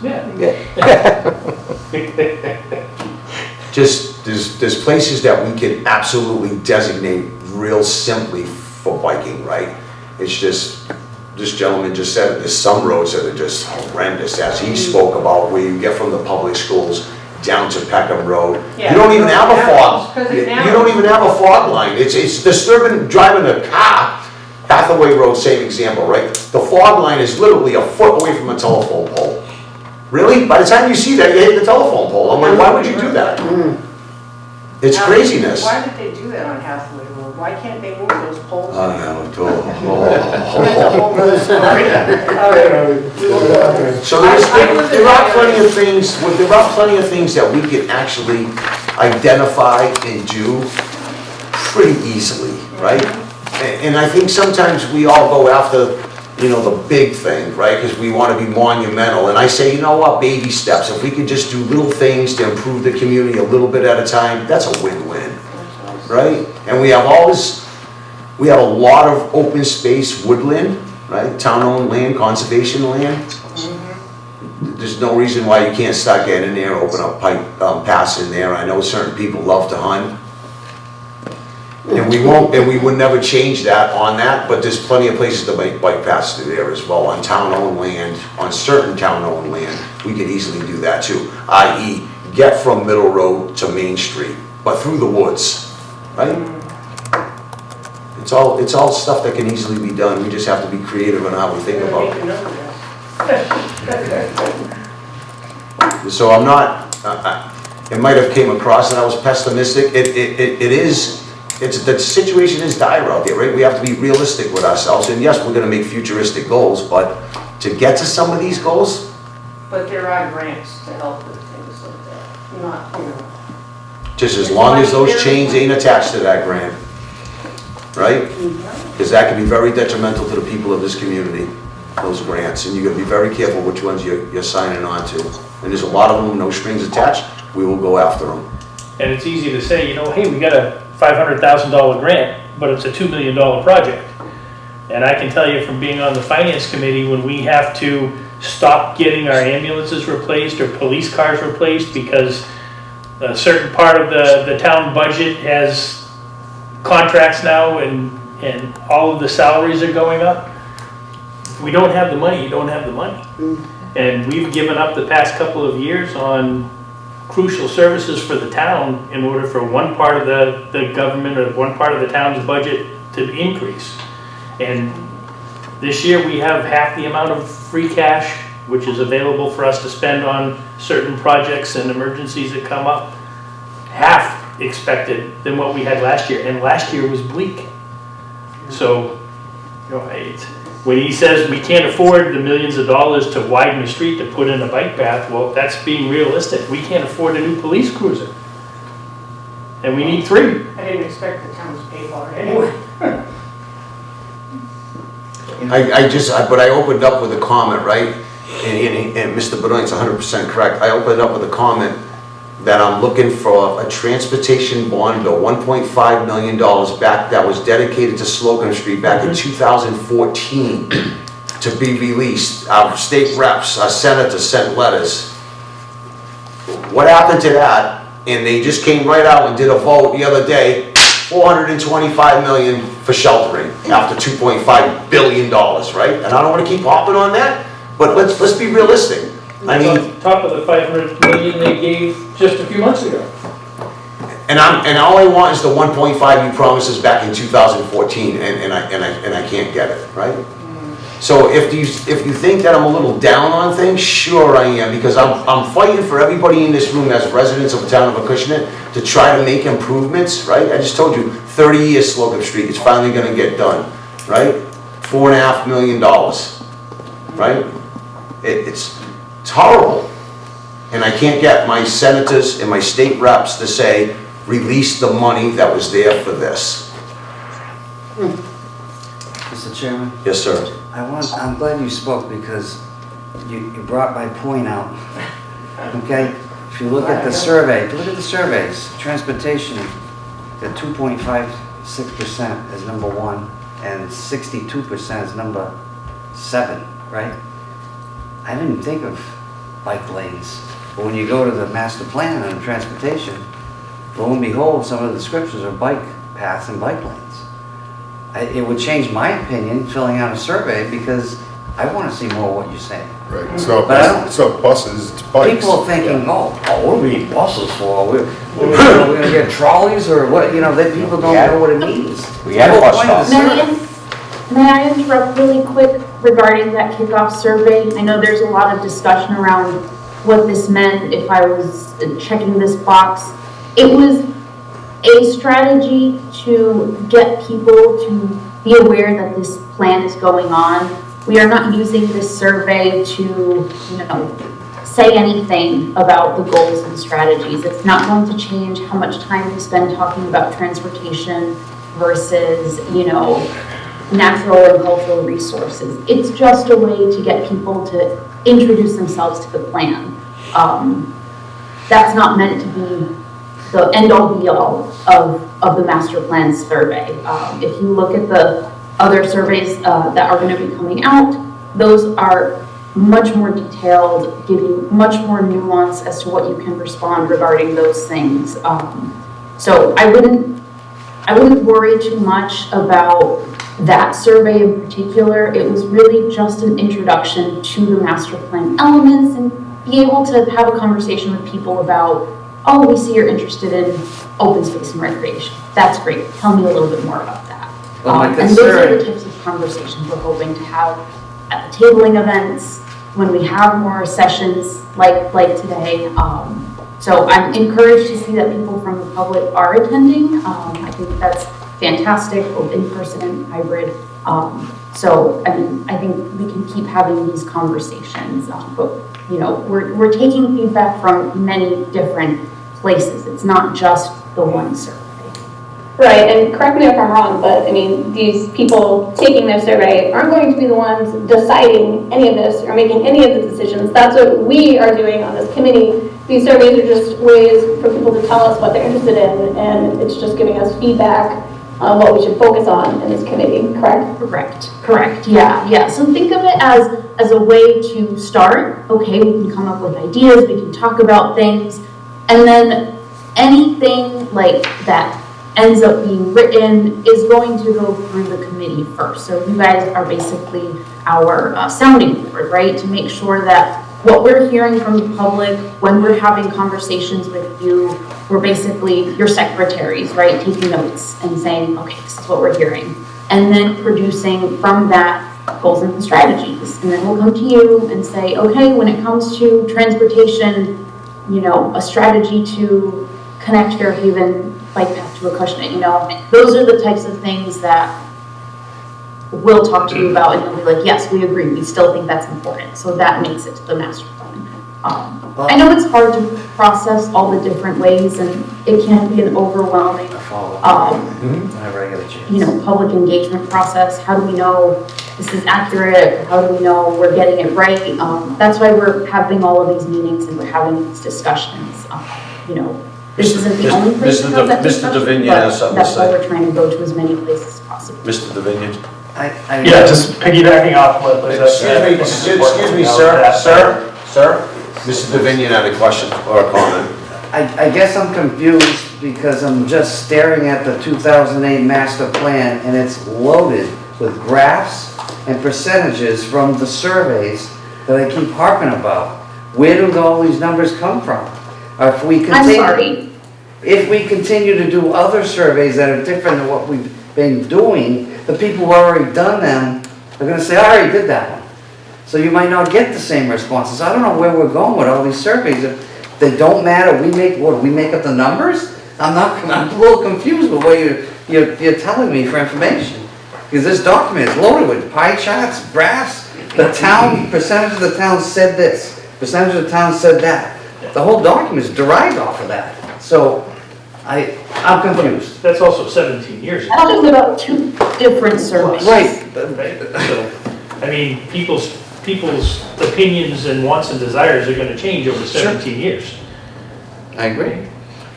Just, there's places that we can absolutely designate real simply for biking, right? It's just, this gentleman just said, there's some roads that are just horrendous, as he spoke about, where you get from the public schools down to Peckham Road. You don't even have a fog. You don't even have a fog line. It's disturbing driving a car. Hathaway Road, same example, right? The fog line is literally a foot away from a telephone pole. Really? By the time you see that, you hit the telephone pole. I'm like, why would you do that? It's craziness. Why did they do that on Hathaway Road? Why can't they move those poles? I know, That's a whole nother story. So there are plenty of things, that we can actually identify and do pretty easily, right? And I think sometimes we all go after, you know, the big thing, right? Because we want to be monumental. And I say, you know what, baby steps. If we could just do little things to improve the community a little bit at a time, that's a win-win, right? And we have a lot of open space woodland, right? Town-owned land, conservation land. There's no reason why you can't start getting in there, open up paths in there. I know certain people love to hunt. And we would never change that on that, but there's plenty of places to make bike paths through there as well, on town-owned land, on certain town-owned land. We could easily do that too, i.e. get from Middle Road to Main Street, but through the woods, right? It's all stuff that can easily be done. We just have to be creative in how we think about it. So I'm not, it might have came across that I was pessimistic. The situation is dire out there, right? We have to be realistic with ourselves, and yes, we're gonna make futuristic goals, but to get to some of these goals. But there are grants to help with things like that, not, you know. Just as long as those chains ain't attached to that grant. right? Because that can be very detrimental to the people of this community, those grants, and you gotta be very careful which ones you're signing on to. And there's a lot of them, no strings attached, we will go after them. And it's easy to say, you know, hey, we got a $500,000 grant, but it's a $2 million project. And I can tell you from being on the finance committee, when we have to stop getting our ambulances replaced or police cars replaced because a certain part of the town budget has contracts now and all of the salaries are going up. If we don't have the money, you don't have the money. And we've given up the past couple of years on crucial services for the town in order for one part of the government or one part of the town's budget to increase. And this year we have half the amount of free cash which is available for us to spend on certain projects and emergencies that come up. Half expected than what we had last year, and last year was bleak. So, you know, when he says we can't afford the millions of dollars to widen the street to put in a bike path, well, that's being realistic. We can't afford a new police cruiser. And we need 3. I didn't expect the town to pay for it anyway. But I opened up with a comment, right? And Mr. Benoit's 100% correct. I opened up with a comment that I'm looking for a transportation bond bill, $1.5 million back, that was dedicated to Slocum Street back in 2014 to be released. Our state reps, our senators sent letters. What happened to that? And they just came right out and did a vote the other day, $425 million for sheltering after $2.5 billion, right? And I don't want to keep hopping on that, but let's be realistic. I mean, on top of the $500 million they gave just a few months ago. And all I want is the 1.5 you promised us back in 2014, and I can't get it, right? So if you think that I'm a little down on things, sure I am, because I'm fighting for everybody in this room as residents of the town of Acushnet to try to make improvements, right? I just told you, 30 years Slocum Street is finally going to get done, right? $4.5 million, right? It's horrible. And I can't get my senators and my state reps to say, release the money that was there for this. Mr. Chairman? Yes, sir. I'm glad you spoke because you brought my point out. Okay? If you look at the surveys, transportation at 2.56% is number 1 and 62% is number 7, right? I didn't think of bike lanes. But when you go to the master plan on transportation, lo and behold, some of the descriptions are bike paths and bike lanes. It would change my opinion filling out a survey because I want to see more of what you're saying. Right. It's not buses, it's bikes. People are thinking, what do we need buses for? We're going to get trolleys or what? You know, that people don't know what it means. We have bus stops. May I interrupt really quick regarding that kickoff survey? I know there's a lot of discussion around what this meant if I was checking this box. It was a strategy to get people to be aware that this plan is going on. We are not using this survey to, say anything about the goals and strategies. It's not going to change how much time we spend talking about transportation versus, natural and cultural resources. It's just a way to get people to introduce themselves to the plan. That's not meant to be the end-all be-all of the master plan survey. If you look at the other surveys that are going to be coming out, those are much more detailed, give you much more nuance as to what you can respond regarding those things. So I wouldn't worry too much about that survey in particular. It was really just an introduction to the master plan elements and be able to have a conversation with people about, oh, we see you're interested in open space and recreation. That's great. Tell me a little bit more about that. Well, And those are the types of conversations we're hoping to have at the tabling events, when we have more sessions like today. So I'm encouraged to see that people from the public are attending. I think that's fantastic, both in person and hybrid. So I think we can keep having these conversations. But we're taking feedback from many different places. It's not just the one survey. Right, and correct me if I'm wrong, but I mean, these people taking their survey aren't going to be the ones deciding any of this or making any of the decisions. That's what we are doing on this committee. These surveys are just ways for people to tell us what they're interested in, and it's just giving us feedback on what we should focus on in this committee, correct? Correct, yeah. So think of it as a way to start. Okay, we can come up with ideas, we can talk about things, and then anything like that ends up being written is going to go through the committee first. So you guys are basically our sounding board, right? To make sure that what we're hearing from the public when we're having conversations with you, we're basically your secretaries, right? Taking notes and saying, okay, this is what we're hearing. And then producing from that goals and strategies. And then we'll come to you and say, okay, when it comes to transportation, you know, a strategy to connect Fairhaven bike path to Acushnet, you know, those are the types of things that we'll talk to you about, and they'll be like, yes, we agree, we still think that's important. So that makes it to the master plan. I know it's hard to process all the different ways, and it can be an overwhelming, Whenever I get a chance. you know, public engagement process. How do we know this is accurate? How do we know we're getting it right? That's why we're having all of these meetings and we're having these discussions. You know, this isn't the only place to have that discussion, Mr. Davinia but has something to that's why say. we're trying to go to as many places as possible. Mr. Davinia? Yeah, just piggybacking off what Liz said. Excuse me, sir. Mr. Davinia had a question or a comment. I guess I'm confused because I'm just staring at the 2008 master plan and it's loaded with graphs and percentages from the surveys that I keep harping about. Where do all these numbers come from? Or if we I'm sorry. If we continue to do other surveys that are different than what we've been doing, the people who already done them are gonna say, I already did that one. So you might not get the same responses. I don't know where we're going with all these surveys. If they don't matter, we make up the numbers? I'm a little confused with what you're telling me for information. Because this document is loaded with pie charts, graphs, the town, percentage of the town said this, percentage of the town said that. The whole document is derived off of that. So I'm confused. That's also 17 years ago. Talking about two different surveys. Right. So, I mean, people's opinions and wants and desires are gonna change over 17 years. I agree.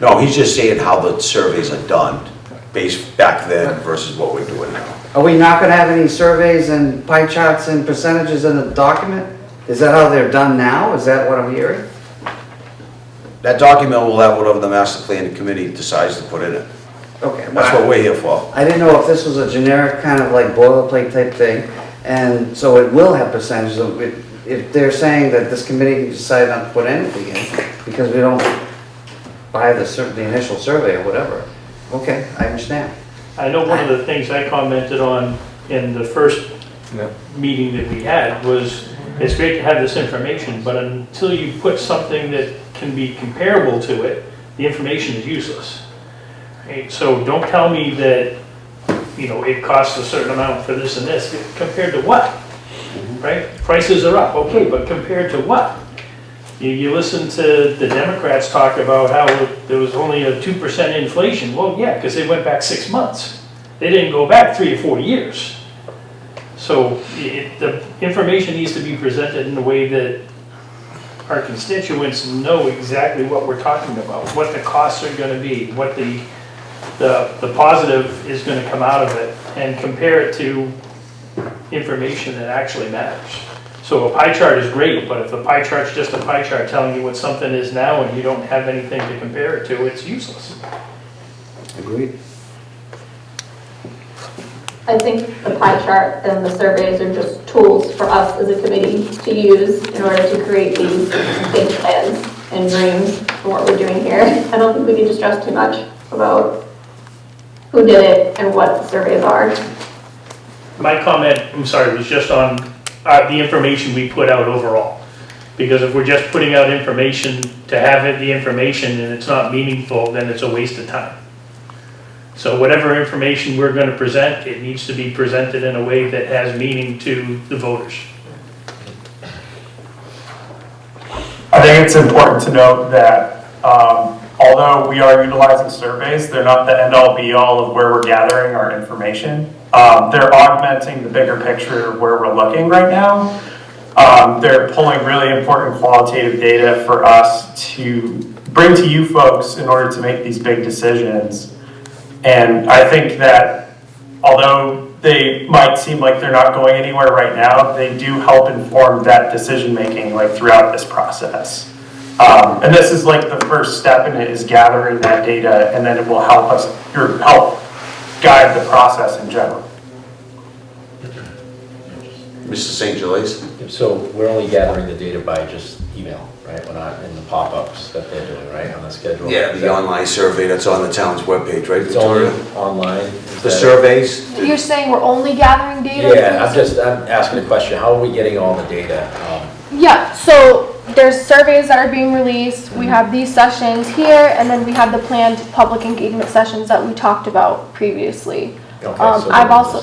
No, he's just saying how the surveys are done, based back then versus what we're doing now. Are we not gonna have any surveys and pie charts and percentages in the document? Is that how they're done now? Is that what I'm hearing? That document will have whatever the master planning committee decides to put in it. Okay. That's what we're here for. I didn't know if this was a generic kind of like boilerplate type thing, and so it will have percentages of it. If they're saying that this committee can decide not to put anything in, because we don't buy the initial survey or whatever. Okay, I understand. I know one of the things I commented on in the first meeting that we had was, it's great to have this information, but until you put something that can be comparable to it, the information is useless. Right? So don't tell me that, you know, it costs a certain amount for this and this, compared to what? Right? Prices are up, okay, but compared to what? You listen to the Democrats talk about how there was only a 2% inflation. Well, yeah, because they went back 6 months. They didn't go back 3 or 4 years. So the information needs to be presented in a way that our constituents know exactly what we're talking about, what the costs are going to be, what the positive is going to come out of it, and compare it to information that actually matters. So a pie chart is great, but if the pie chart's just a pie chart telling you what something is now and you don't have anything to compare it to, it's useless. Agreed. I think the pie chart and the surveys are just tools for us as a committee to use in order to create these big plans and dreams for what we're doing here. I don't think we need to stress too much about who did it and what the surveys are. My comment, I'm sorry, was just on the information we put out overall. Because if we're just putting out information to have the information and it's not meaningful, then it's a waste of time. So whatever information we're going to present, it needs to be presented in a way that has meaning to the voters. I think it's important to note that all although we are utilizing surveys, they're not the end-all be-all of where we're gathering our information. They're augmenting the bigger picture of where we're looking right now. They're pulling really important qualitative data for us to bring to you folks in order to make these big decisions. And I think that although they might seem like they're not going anywhere right now, they do help inform that decision-making like throughout this process. And this is like the first step in it, is gathering that data, and then it will help us, or help guide the process in general. Mr. St. Julius? So we're only gathering the data by just email, right? We're not in the pop-ups that they're doing, right, on the schedule? Yeah, the online survey that's on the town's webpage, right, It's only Victoria? online? The surveys? You're saying we're only gathering data? Yeah, I'm asking a question. How are we getting all the data? Yeah, so there's surveys that are being released, we have these sessions here, and then we have the planned public engagement sessions that we talked about previously. Okay, so I've also,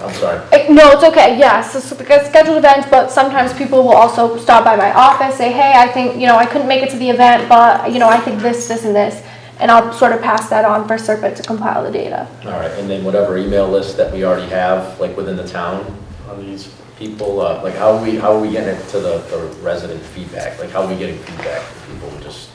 I'm sorry. no, it's okay, yes, it's scheduled events, but sometimes people will also stop by my office, say, hey, I think, I couldn't make it to the event, but, I think this, and this, and I'll sort of pass that on for Serpent to compile the data. All right, and then whatever email list that we already have, like within the town, on these people, like how are we getting it to the resident feedback? Like how are we getting feedback from people who just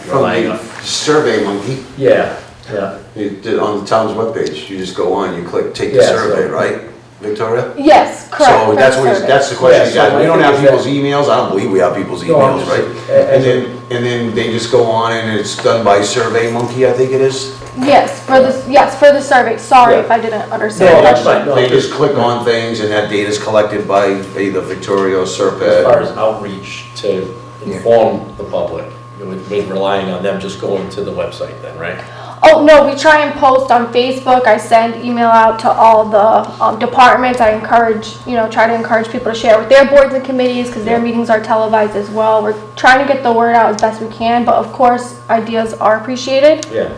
relying on? Survey Monkey. Yeah, yeah. You did on the town's webpage, you just go on, you click take the survey, right, Victoria? Yes, correct. So that's the question you got. We don't have Yeah, people's emails, I don't believe we have people's No, I'm emails, just- right? And then they just go on and it's done by Survey Monkey, I think it is? Yes, for the survey, sorry Yeah. if I didn't understand. No, the that's question. fine. No, They just click on things and that data's collected by either Victoria or As far Serpent. as outreach to inform the public, we're relying on them just going to the website then, right? Oh, no, we try and post on Facebook. I send email out to all the departments. I encourage, try to encourage people to share with their boards and committees because their meetings are televised as well. We're trying to get the word out as best we can, but of course, ideas are appreciated. Yeah.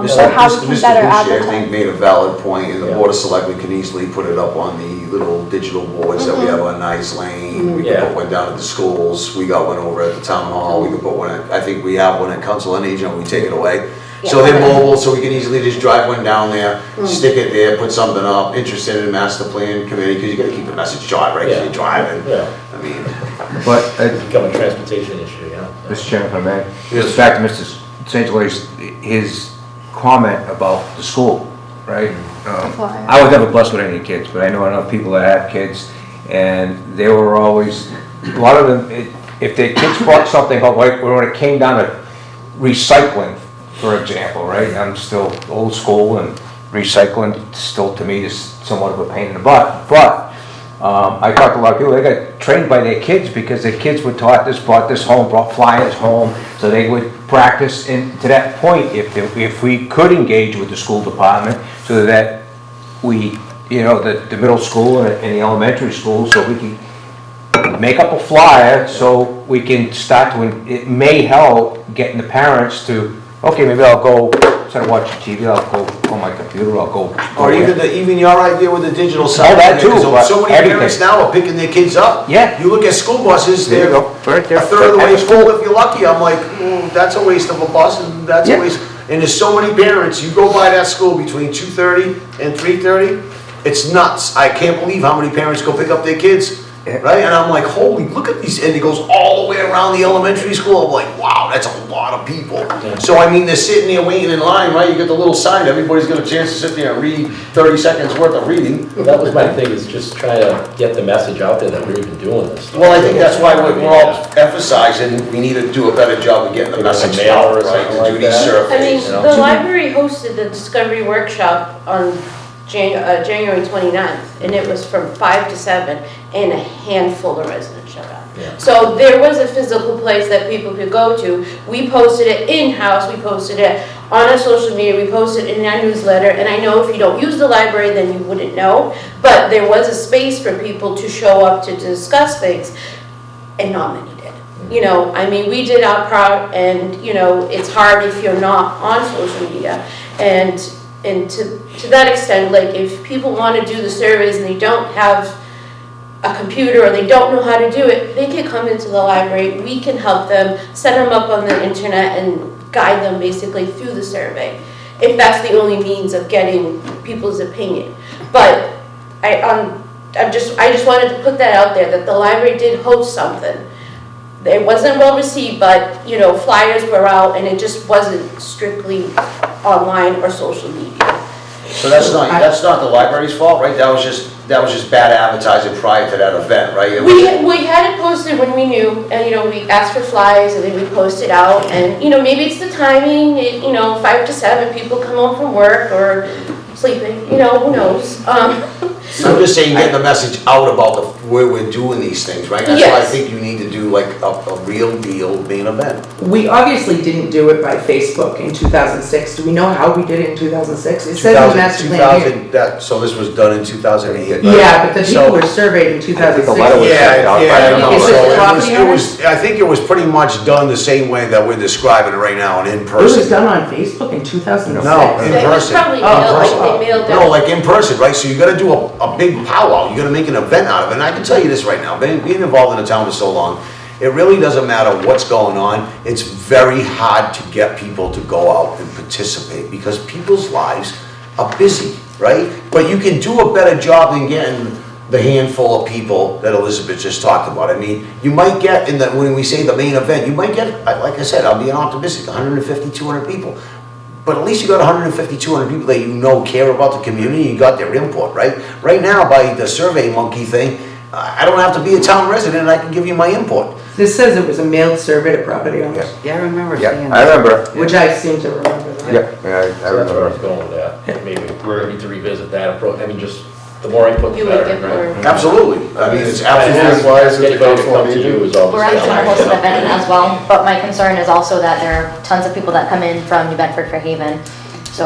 So how we can better Mr. Boucher, I advertise. think, made a valid point, and the Board of Selectmen can easily put it up on the little digital boards that we have on Nice Lane. We can put one down at the schools, we got one over at the town hall, we can put one at, I think we have one at Council on Aging, we take it away. So they're mobile, so we can easily just drive one down there, stick it there, put something up, interested in master plan committee, because you gotta keep the message short, right, 'cause you're driving. Yeah. I mean, But, It's become a transportation issue, Mr. Chairman, if I may, just back to Mr. St. Louis, his comment about the school, right? I was never blessed with any kids, but I know enough people that have kids, and they were always, a lot of them, if their kids brought something home, like when it came down to recycling, for example, right? I'm still old school, and recycling still to me is somewhat of a pain in the butt, but I talked to a lot of people, they got trained by their kids because their kids were taught this, brought this home, brought flyers home, so they would practice. And to that point, if we could engage with the school department so that we, the middle school and the elementary school, so we can make up a flyer so we can start to, it may help getting the parents to, okay, maybe I'll go, instead of watching TV, I'll go on my computer, I'll go. or even your idea with the digital side. Oh, that too, because but so many everything. parents now are picking their kids up. Yeah. You look at school buses, There you they're go, right there. a third of the way full if you're lucky. I'm like, that's a waste of a bus, and that's Yeah. a waste. And there's so many parents, you go by that school between 2:30 and 3:30, it's nuts. I can't believe how many parents go pick up their kids, right? And I'm like, holy, look at these, and it goes all the way around the elementary school. I'm like, wow, that's a lot of people. So I mean, they're sitting there waiting in line, right? You get the little sign, everybody's got a chance to sit there and read 30 seconds worth of reading. Well, that was my thing, is just try to get the message out there that we're even doing this. Well, I think that's why we're all emphasizing, we need to do a better job of getting the message mail out, or right? something To do like these that. I mean, surveys, you know? the library hosted the Discovery Workshop on January 29th, and it was from 5 to 7, and a handful of residents showed up. Yeah. So there was a physical place that people could go to. We posted it in-house, we posted it on our social media, we posted it in our newsletter, and I know if you don't use the library, then you wouldn't know, but there was a space for people to show up to discuss things, and not many did. I mean, we did our part, and, it's hard if you're not on social media, and to that extent, like, if people want to do the surveys and they don't have a computer or they don't know how to do it, they can come into the library, we can help them, set them up on the internet and guide them basically through the survey, if that's the only means of getting people's opinion. But I just wanted to put that out there, that the library did host something. It wasn't well received, but, you know, flyers were out, and it just wasn't strictly online or social media. So that's not the library's fault, right? That was just bad advertising prior to that event, right? We had it posted when we knew, and, you know, we asked for flyers, and then we posted out, and, you know, maybe it's the timing, you know, 5 to 7, people come home from work or sleeping, you know, who knows? I'm just saying, get the message out about where we're doing these things, right? That's why I Yes. think you need to do like a real deal main event. We obviously didn't do it by Facebook in 2006. Do we know how we did it in 2006? It says in the master plan here. So this was done in 2008. Yeah, but the people were surveyed in 2006. Is it the property owners? I think it was pretty much done the same way that we're describing it right now, and in It person. was done on Facebook in 2006? No, in It was person. probably mailed, like they mailed No, out. like in person, right? So you gotta do a big powwow, you gotta make an event out of it, and I can tell you this right now, being involved in the town for so long, it really doesn't matter what's going on, it's very hard to get people to go out and participate, because people's lives are busy, right? But you can do a better job than getting the handful of people that Elizabeth just talked about. I mean, you might get, when we say the main event, you might get, like I said, I'm being optimistic, 150, 200 people. But at least you got 150, 200 people that you know care about the community, you got their input, right? Right now, by the Survey Monkey thing, I don't have to be a town resident, and I can give you my input. This says it was a mailed survey to property owners. Yeah, I remember Yeah, seeing I that. remember. Which I seem to remember that. Yeah, I So that's where I remember. was going with that. Maybe we need to revisit that approach. I mean, just the more input, the You would better. get more. right? Absolutely, I mean, it's absolutely. Absolutely. Why is it the Anybody to council come on to you aging? is always. We're actually gonna host an event as well, but my concern is also that there are tons of people that come in from New Bedford, Fairhaven, so.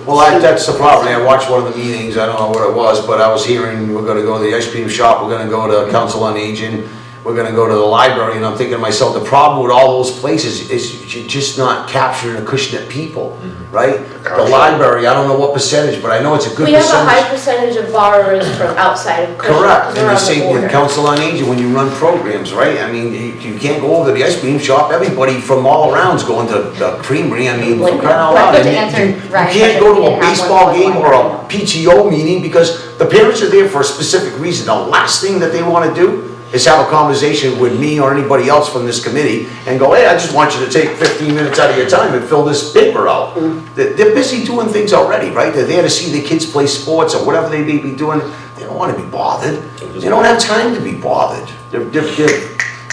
Well, that's the problem. I watched one of the meetings, I don't know what it was, but I was hearing, we're gonna go to the ice cream shop, we're gonna go to Council on Aging, we're gonna go to the library, and I'm thinking to myself, the problem with all those places is you're just not capturing Acushnet people, right? The library, I don't know what percentage, but I know it's a good We have a high percentage. percentage of borrowers from outside of Cushing, Correct, because and we're the on the same with border. Council on Aging, when you run programs, right? I mean, you can't go over to the ice cream shop, everybody from all around's going to the creamery, I mean, for crying out loud. But to And answer you Ryan's can't question, go we to a didn't have baseball one game or right a now. PTO meeting, because the parents are there for a specific reason. The last thing that they want to do is have a conversation with me or anybody else from this committee and go, hey, I just want you to take 15 minutes out of your time and fill this paper out. They're busy doing things already, right? They're there to see the kids play sports or whatever they may be doing. They don't want to be bothered. They don't have time to be bothered. They're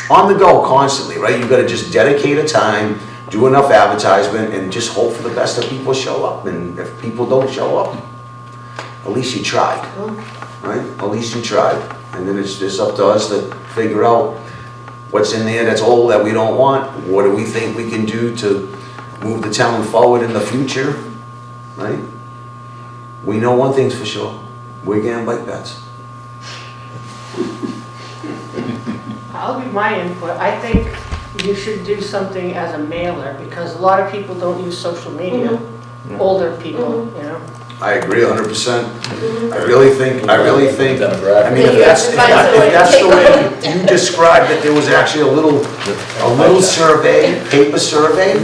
on the go constantly, right? You've got to just dedicate a time, do enough advertisement, and just hope for the best that people show up. And if people don't show up, at least you tried, right? At least you tried. And then it's just up to us to figure out what's in there that's old that we don't want. What do we think we can do to move the town forward in the future, right? We know one thing's for sure, we're getting bike bets. I'll give my input. I think you should do something as a mailer, because a lot of people don't use social media. Older people, you know. I agree 100%. I really think, I mean, if that's the way you described that there was actually a little survey, paper survey,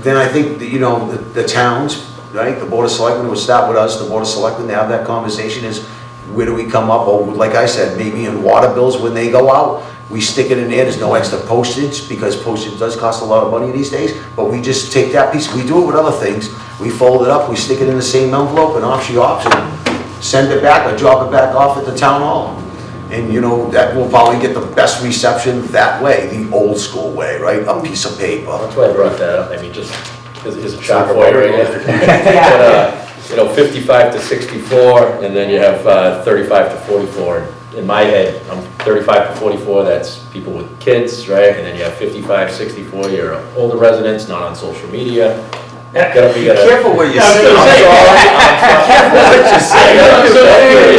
then I think that, you know, the towns, right, the Board of Selectmen would start with us, the Board of Selectmen, to have that conversation is, where do we come up, or like I said, maybe in water bills when they go out, we stick it in there, there's no extra postage, because postage does cost a lot of money these days, but we just take that piece, we do it with other things, we fold it up, we stick it in the same envelope, and off she hops, and send it back, or drop it back off at the town hall. And you know, that will probably get the best reception that way, the old school way, right, a piece of paper. That's why I brought that up. I mean, just, is a shock for you right now. But, you know, 55 to 64, and then you have 35 to 44. In my head, I'm 35 to 44, that's people with kids, right? And then you have 55, 64, you're older residents, not on social media. Be careful what you say. Careful what you say.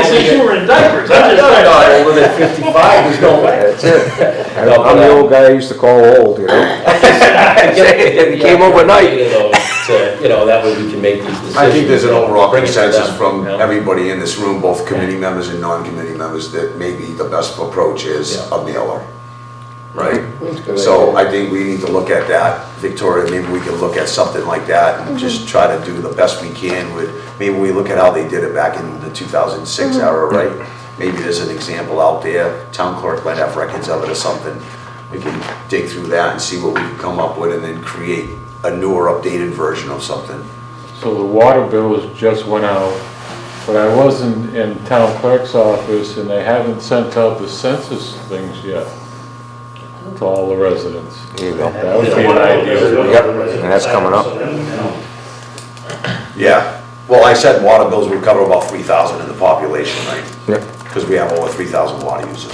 Since you were in diapers, I'm not older than 55, there's no way. That's it. I'm the old guy I used to call old, you know? It came overnight. You know, that way we can make these decisions. I think there's an overall Bring it to consensus them, from you know? everybody in this room, both committee members and non-committee members, that maybe the best approach is a mailer. right? So I think we need to look at that, Victoria, maybe we can look at something like that and just try to do the best we can with, maybe we look at how they did it back in the 2006 era, right? Maybe there's an example out there, town clerk might have records of it or something. We can dig through that and see what we can come up with and then create a newer, updated version of something. So the water bills just went out, but I was in town clerk's office and they haven't sent out the census things yet to all the residents. There you go. That would be an ideal. Yep, and that's coming up. Yeah, well, I said water bills would cover about 3,000 in the population, right? Yep. Because we have over 3,000 water users.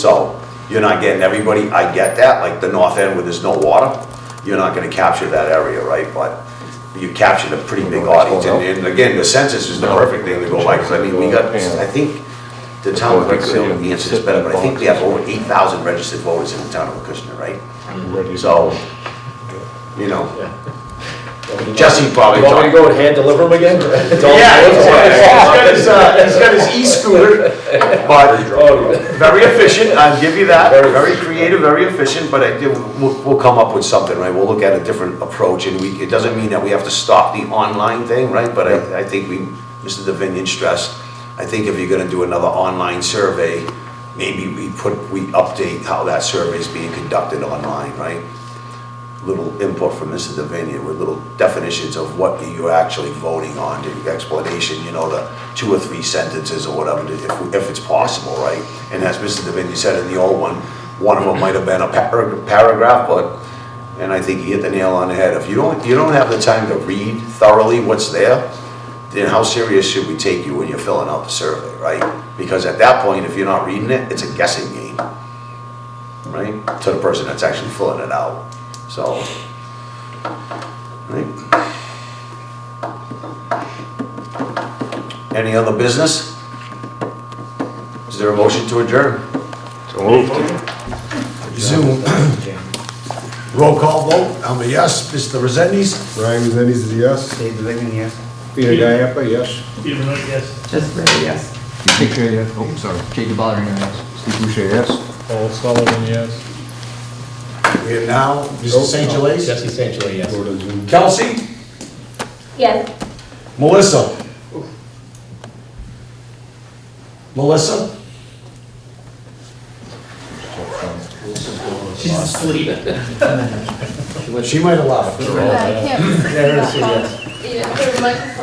So, you're not getting everybody, I get that, like the north end where there's no water, you're not gonna capture that area, right? But you captured a pretty big audience, and again, the census is the perfect thing to go by, because I mean, we got, I think, the town of Acushnet will answer this better, but I think we have over 8,000 registered voters in the town of Acushnet, right? So, you know, Jesse probably. You want me to go and hand deliver them again? Yeah, he's got his e-scooter, but very efficient, I'll give you that, very creative, very efficient, but we'll come up with something, right? We'll look at a different approach, and it doesn't mean that we have to stop the online thing, right? But I think Mr. Davinian stressed, I think if you're gonna do another online survey, maybe we update how that survey is being conducted online, right? Little input from Mr. Davinian with little definitions of what you're actually voting on, the explanation, the 2 or 3 sentences or whatever, if it's possible, right? And as Mr. Davinian said in the old one of them might have been a paragraph, and I think he hit the nail on the head. If you don't have the time to read thoroughly what's there, then how serious should we take you when you're filling out the survey, right? Because at that point, if you're not reading it, it's a guessing game, right? To the person that's actually filling it out. So, right. Any other business? Is there a motion to adjourn? So moved. Zoom. Roll call vote. I'm a yes. Mr. Resendes? Ryan Resendes is a yes. Dave Davinian, yes. Peter Gayappa, yes. Peter Benoit, yes. Just very yes. Dick Shea, yes. Oh, sorry. Jacob Ballerino, yes. Steve Boucher, yes. Paul Sullivan, yes. We have now Mr. St. Gelais. Jesse St. Julie, yes. Kelsey? Yes. Melissa? Melissa? She's asleep. She might have left. I can't. Yeah, yes. Yeah, put a microphone.